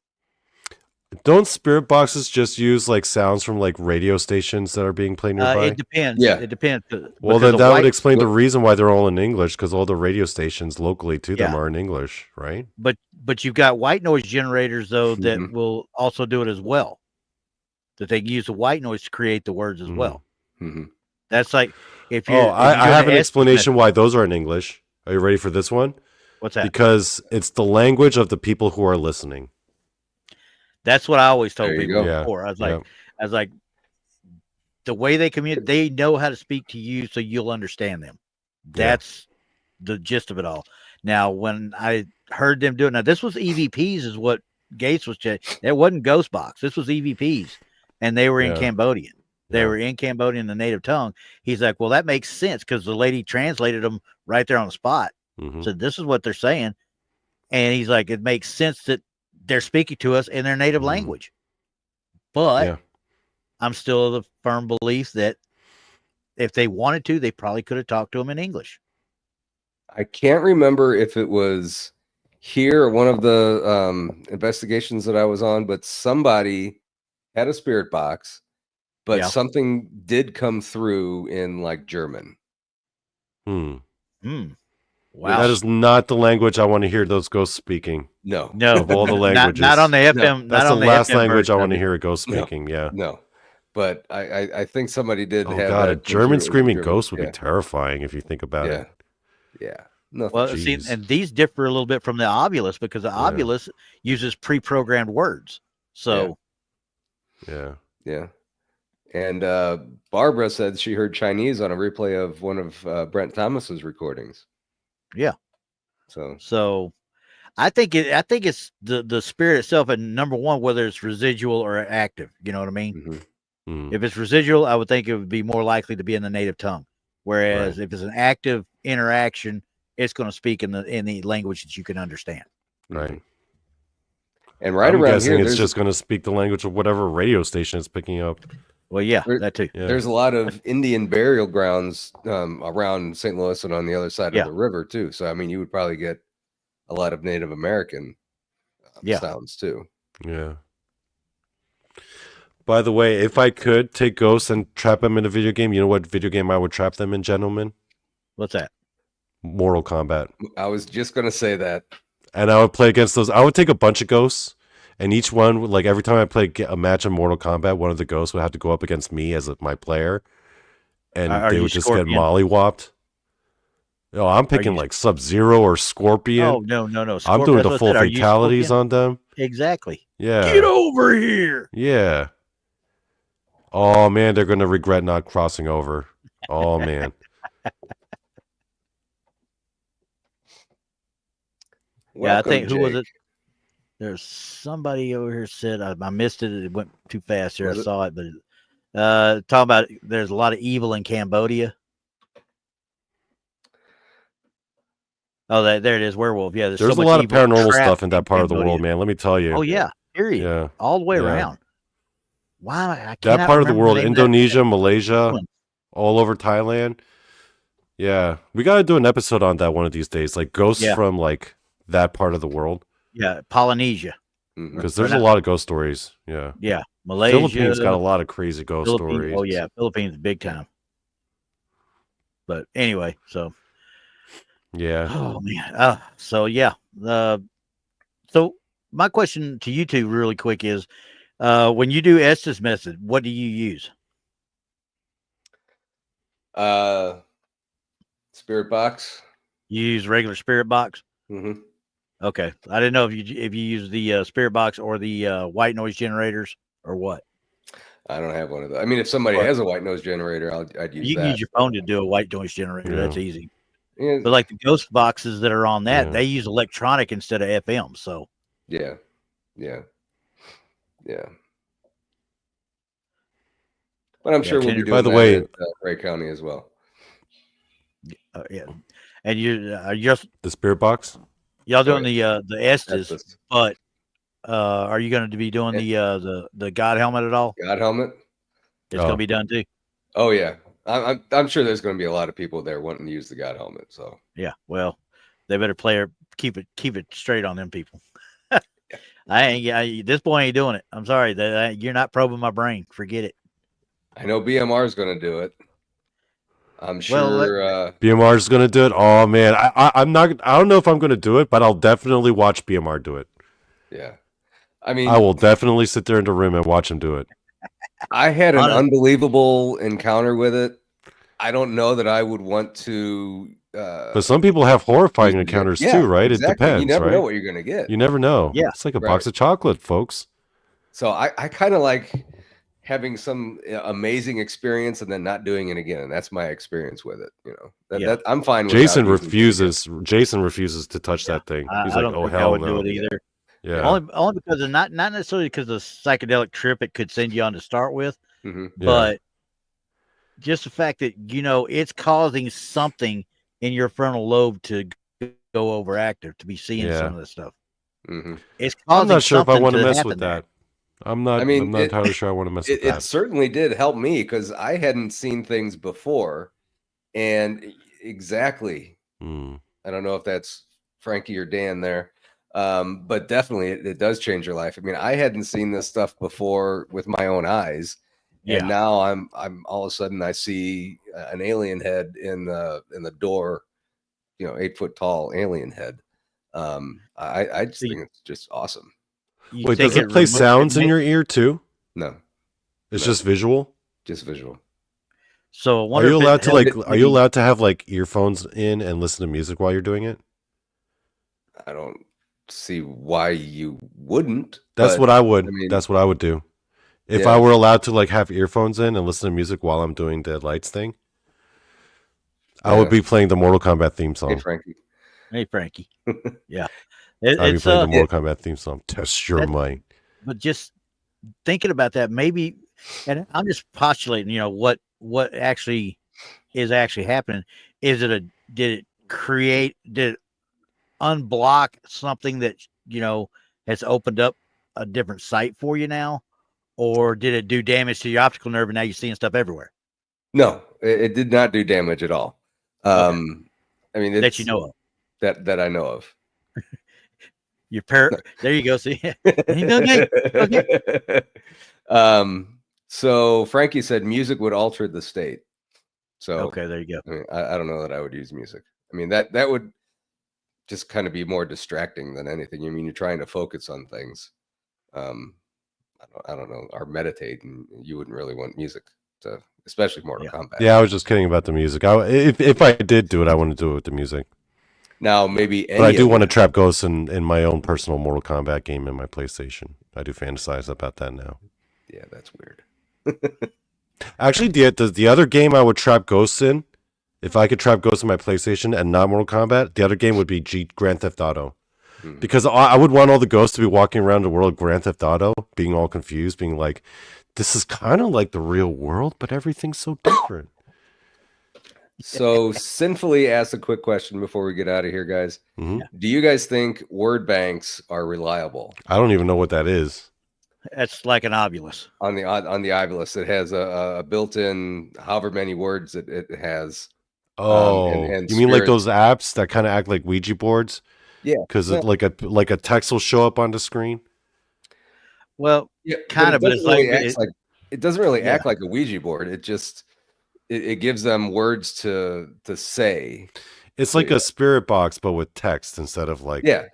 Don't spirit boxes just use like sounds from like radio stations that are being played nearby? It depends. Yeah. It depends. Well, then that would explain the reason why they're all in English, because all the radio stations locally to them are in English, right? But you've got white noise generators though that will also do it as well. That they use the white noise to create the words as well. That's like if you. I have an explanation why those are in English. Are you ready for this one? What's that? Because it's the language of the people who are listening. That's what I always told people before. I was like, the way they communicate, they know how to speak to you, so you'll understand them. That's the gist of it all. Now, when I heard them do it, now this was EVPs, is what Gates was checking. It wasn't Ghost Box. This was EVPs, and they were in Cambodian. They were in Cambodian, the native tongue. He's like, well, that makes sense because the lady translated them right there on the spot. So this is what they're saying, and he's like, it makes sense that they're speaking to us in their native language. But I'm still of the firm belief that if they wanted to, they probably could have talked to him in English. I can't remember if it was here or one of the investigations that I was on, but somebody had a spirit box, but something did come through in like German. Wow. That is not the language I want to hear those ghosts speaking. No. Of all the languages. Not on the FM. That's the last language I want to hear a ghost speaking. No. But I think somebody did have God, a German screaming ghost would be terrifying if you think about it. Yeah. No, well, see, and these differ a little bit from the Ovilus because the Ovilus uses pre-programmed words. So, yeah. And Barbara said she heard Chinese on a replay of one of Brent Thomas's recordings. Yeah. So I think it's the spirit itself, and number one, whether it's residual or active. You know what I mean? If it's residual, I would think it would be more likely to be in the native tongue. Whereas if it's an active interaction, it's going to speak in the language that you can understand. Right. And I'm around guessing here, it's just going to speak the language of whatever radio station it's picking up. Well, that too. Yeah. There's a lot of Indian burial grounds around St. Louis and on the other side of the river too. So I mean, you would probably get a lot of Native American sounds too. Yeah. By the way, if I could take ghosts and trap them in a video game, you know what video game I would trap them in, gentlemen? What's that? Mortal Kombat. I was just going to say that. And I would play against those. I would take a bunch of ghosts, and each one, like every time I play a match in Mortal Kombat, one of the ghosts would have to go up against me as my player, and they would just get mollywopped. No, I'm picking like Sub-Zero or Scorpion. Oh, no. I'm doing the full fatalities on them. Exactly. Yeah. Get over here. Yeah. Oh, man, they're going to regret not crossing over. Oh, man. I think, who was it? There's somebody over here said, I missed it. It went too fast here. I saw it, but talking about there's a lot of evil in Cambodia. Oh, there it is. Werewolf. Yeah. There's a lot of paranormal stuff in that part of the world, man. Let me tell you. Oh, yeah. Period. Yeah. All the way around. Wow. That part of the world, Indonesia, Malaysia, all over Thailand. Yeah. We got to do an episode on that one of these days. Like ghosts from like that part of the world. Yeah. Polynesia. Because there's a lot of ghost stories. Yeah. Yeah. Malaysia. Philippines got a lot of crazy ghost stories. Oh, yeah. Philippines, big time. But anyway, so. Yeah. Oh man. So my question to you two really quick is, when you do Estes method, what do you use? Spirit box. You use regular spirit box? Mm-hmm. Okay. I didn't know if you use the spirit box or the white noise generators or what. I don't have one of those. I mean, if somebody has a white noise generator, I'd use you that. can use your phone to do a white noise generator. Yeah. That's easy. Yeah. But like the ghost boxes that are on that, they use electronic instead of FM. So yeah. Yeah. Yeah. But I'm sure we'll be doing By the that way, at Ray County as well. Yeah, and you're just the spirit box. y'all doing the Estes, Estes. but are you going to be doing the God helmet at all? God helmet? It's going to be done too. Oh yeah, I'm sure there's going to be a lot of people there wanting to use the God helmet. So yeah, well, they better keep it straight on them people. This boy ain't doing it. I'm sorry that you're not probing my brain. Forget it. I know BMR is going to do it. I'm sure BMR is going to do it. Oh man, I'm not. I don't know if I'm going to do it, but I'll definitely watch BMR do it. Yeah, I mean, I will definitely sit there in the room and watch him do it. I had an unbelievable encounter with it. I don't know that I would want to. But some people have horrifying encounters too, right? Exactly. It depends. You never right? know what you're going to get. You never know. Yeah, it's like a box of chocolate, folks. So I kind of like having some amazing experience and then not doing it again. And that's my experience with it. You know, that I'm fine with. Jason refuses to touch that thing. He's like, oh hell no. Do it either. Yeah. Only because of not necessarily because of the psychedelic trip it could send you on to start with, but just the fact that it's causing something in your frontal lobe to go overactive, to be seeing some of this stuff. It's causing. I'm not sure if I want to mess happen with that. there. I'm not entirely sure I want to mess with that. It certainly did help me because I hadn't seen things before, and exactly. I don't know if that's Frankie or Dan there. But definitely it does change your life. I mean, I hadn't seen this stuff before with my own eyes. And now I'm all of a sudden I see an alien head in the door, 8 foot tall alien head. I just think it's just awesome. Wait, does it play sounds in your ear too? No. It's just visual? Just visual. So are you allowed to have like earphones in and listen to music while you're doing it? I don't see why you wouldn't. That's what I would. That's what I would do. If I were allowed to like have earphones in and listen to music while I'm doing the lights thing, I would be playing the Mortal Kombat theme song. Hey, Frankie. Yeah. I'd be playing the Mortal Kombat theme song. Test your might. But just thinking about that, maybe, and I'm just postulating, what actually is actually happening. Did it unblock something that, has opened up a different sight for you now? Or did it do damage to your optical nerve and now you're seeing stuff everywhere? No, it did not do damage at all. I mean, that you know of. That I know of. There you go. See, okay. So Frankie said music would alter the state. So okay, there you go. I mean, I don't know that I would use music. I mean, that would just kind of be more distracting than anything. I mean, you're trying to focus on things. I don't know, or meditate, and you wouldn't really want music to, especially Mortal Kombat. Yeah, I was just kidding about the music. If I did do it, I want to do it with the music. Now, maybe, but I do want to trap ghosts in my own personal Mortal Kombat game in my PlayStation. I do fantasize about that now. Yeah, that's weird. Actually, the other game I would trap ghosts in, if I could trap ghosts in my PlayStation and not Mortal Kombat, the other game would be Grand Theft Auto. Because I would want all the ghosts to be walking around the world of Grand Theft Auto, being all confused, being like, this is kind of like the real world, but everything's so different. So, Sinfully asked a quick question before we get out of here, guys. Do you guys think word banks are reliable? I don't even know what that is. That's like an obulus. On the obulus, it has a built-in however many words it has. Oh, and you mean like those apps that kind of act like Ouija boards? Yeah, because like a text will show up on the screen. Well, kind of, but it's like it doesn't really act like a Ouija board. It just it gives them words to say. It's like a spirit box, but with text instead of like and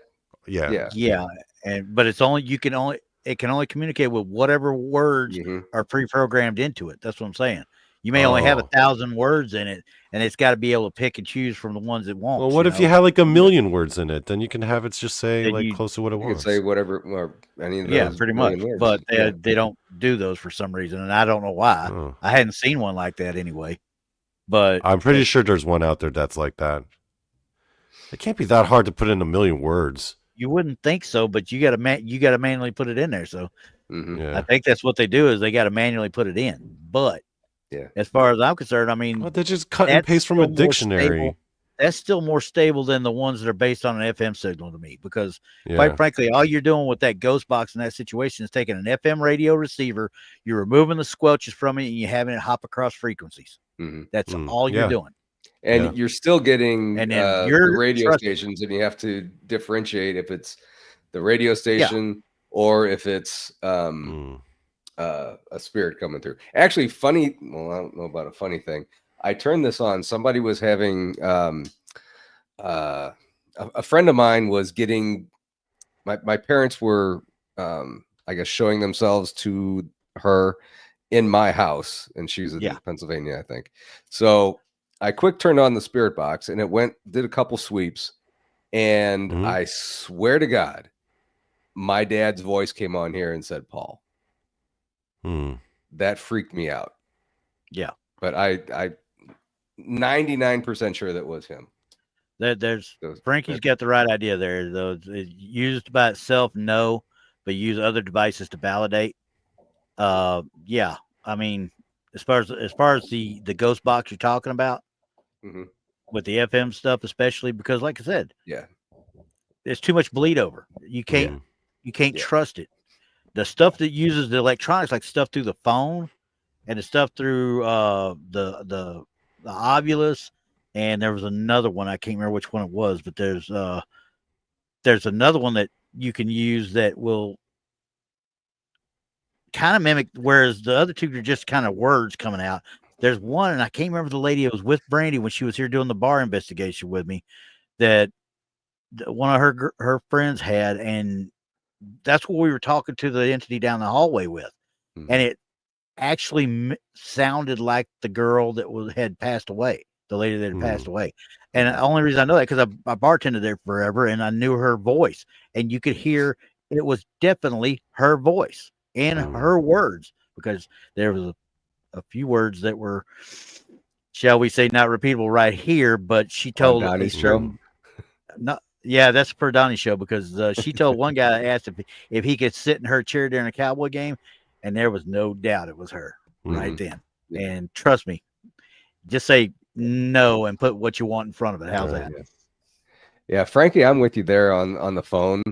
but it's only it can only communicate with whatever words are pre-programmed into it. That's what I'm saying. You may only have 1,000 words in it, and it's got to be able to pick and choose from the ones it wants. Well, what if you have like 1,000,000 words in it? Then you can have it just say like close to what it wants. You can say whatever, or any of those. Yeah, pretty much. Words. But they don't do those for some reason, and I don't know why. Oh. I hadn't seen one like that anyway. But I'm pretty sure there's one out there that's like that. It can't be that hard to put in 1,000,000 words. You wouldn't think so, but you got to manually put it in there. So Mhm. I think that's what they do is they got to manually put it in. But Yeah. as far as I'm concerned, I mean, Well, they just cut and that's paste from a still more dictionary. stable. That's still more stable than the ones that are based on an FM signal to me, because Yeah. quite frankly, all you're doing with that ghost box in that situation is taking an FM radio receiver, you're removing the squelches from it, and you're having it hop across frequencies. Mhm. That's all you're Yeah. doing. And Yeah. you're still getting And then the you're radio trusting. stations, and you have to differentiate if it's the radio station or if it's a spirit coming through. Actually, funny. Well, I don't know about a funny thing. I turned this on. Somebody was having a friend of mine was getting. My parents were, I guess, showing themselves to her in my house, and she's in Pennsylvania, I think. So I quick turned on the spirit box, and it did a couple sweeps, and I swear to God, my dad's voice came on here and said, "Paul." That freaked me out. Yeah, but I 99% sure that was him. Frankie's got the right idea there, though. It's used by itself, no, but use other devices to validate. Yeah, I mean, as far as the ghost box you're talking about, with the FM stuff, especially because, like I said, there's too much bleed over. You can't trust it. The stuff that uses the electronics, like stuff through the phone and the stuff through the Ovilus, and there was another one, I can't remember which one it was, but there's another one that you can use that will kind of mimic, whereas the other two are just kind of words coming out. There's one, and I can't remember the lady. It was with Brandi when she was here doing the bar investigation with me, that one of her friends had, and that's what we were talking to the entity down the hallway with, and it actually sounded like the girl that had passed away, the lady that had passed away. And the only reason I know that because I bartended there forever, and I knew her voice, and you could hear it was definitely her voice and her words, because there was a few words that were, shall we say, not repeatable right here, but she told Donny's show. Yeah, that's per Donny's show, because she told one guy, asked if he could sit in her chair during a Cowboy game, and there was no doubt it was her right then. And trust me, just say no and put what you want in front of it. How's that? Yeah, Frankie, I'm with you there on the phone.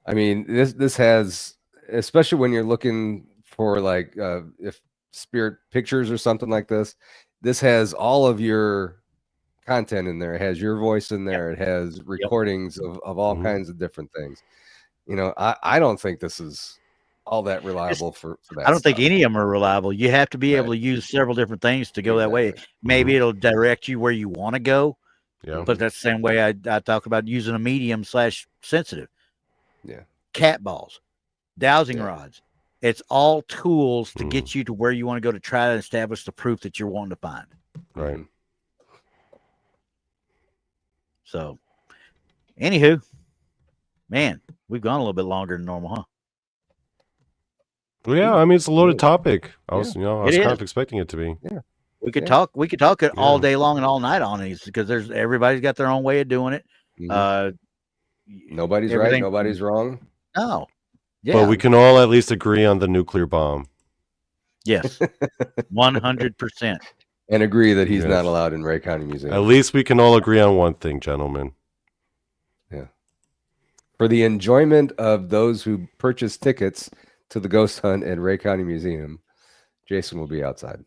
I mean, this has, especially when you're looking for like if spirit pictures or something like this has all of your content in there. It has your voice in there. It has recordings of all kinds of different things. You know, I don't think this is all that reliable for that. I don't think any of them are reliable. You have to be able to use several different things to go that way. Maybe it'll direct you where you want to go. Yeah. But that's the same way I talk about using a medium / sensitive. Yeah. Cat balls, dowsing rods. It's all tools to get you to where you want to go to try to establish the proof that you're wanting to find. Right. So, anywho, man, we've gone a little bit longer than normal, huh? Well, yeah, I mean, it's a loaded topic. I was kind of expecting it to be. Yeah. We could talk it all day long and all night on these, because everybody's got their own way of doing it. Nobody's right, nobody's wrong. No. Yeah. But we can all at least agree on the nuclear bomb. Yes. 100%. And agree that he's not allowed in Ray County Museum. At least we can all agree on one thing, gentlemen. Yeah. For the enjoyment of those who purchase tickets to the ghost hunt at Ray County Museum, Jason will be outside.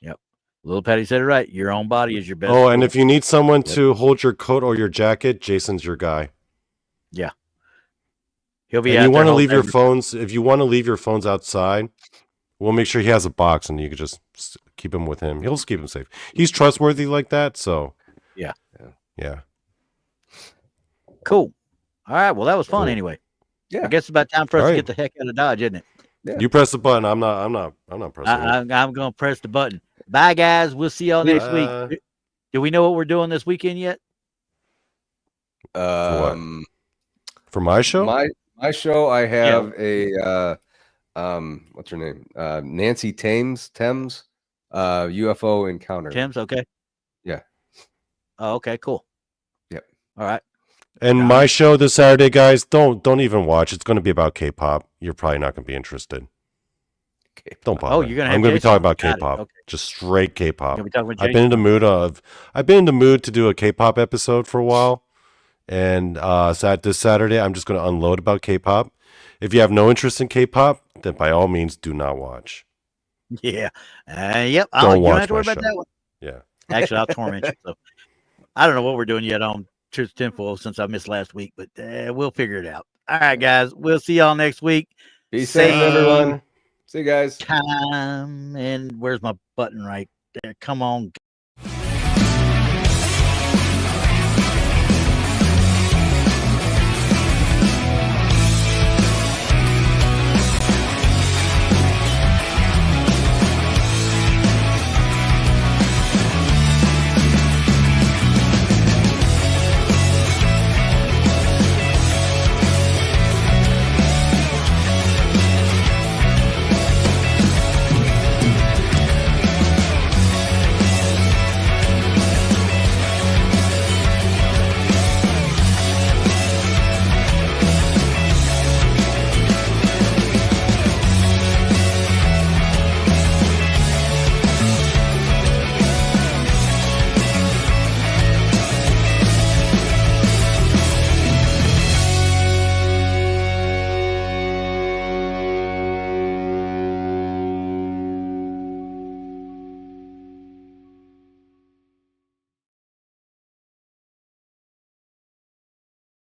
Yep. Little Patty said it right. Your own body is your best. Oh, and if you need someone to hold your coat or your jacket, Jason's your guy. Yeah. He'll be. And you want to leave your phones. If you want to leave your phones outside, we'll make sure he has a box, and you can just keep him with him. He'll just keep him safe. He's trustworthy like that. So. Yeah. Cool. All right. Well, that was fun anyway. Yeah. I guess it's about time for us to get the heck out of Dodge, isn't it? Yeah. You press the button. I'm not pressing. I'm going to press the button. Bye, guys. We'll see y'all next week. Do we know what we're doing this weekend yet? For my show? My show, I have a what's her name? Nancy Thames, UFO encounter. Thames, okay. Yeah. Oh, okay, cool. Yep. All right. And my show this Saturday, guys, don't even watch. It's going to be about K-pop. You're probably not going to be interested. Don't bother. Oh, you're gonna have I'm going to be Jason talking on. about Got it. K-pop. Okay. Just straight K-pop. You're gonna be talking with I've been in the Jason? mood to do a K-pop episode for a while. And this Saturday, I'm just going to unload about K-pop. If you have no interest in K-pop, then by all means, do not watch. Yeah. Yep. Don't You don't watch have to worry my about show. that one. Yeah. Actually, I'll torment you. So I don't know what we're doing yet on Truth Tinfoil since I missed last week, but we'll figure it out. All right, guys. We'll see y'all next week. Be safe, everyone. See you guys. Time. And where's my button right there? Come on.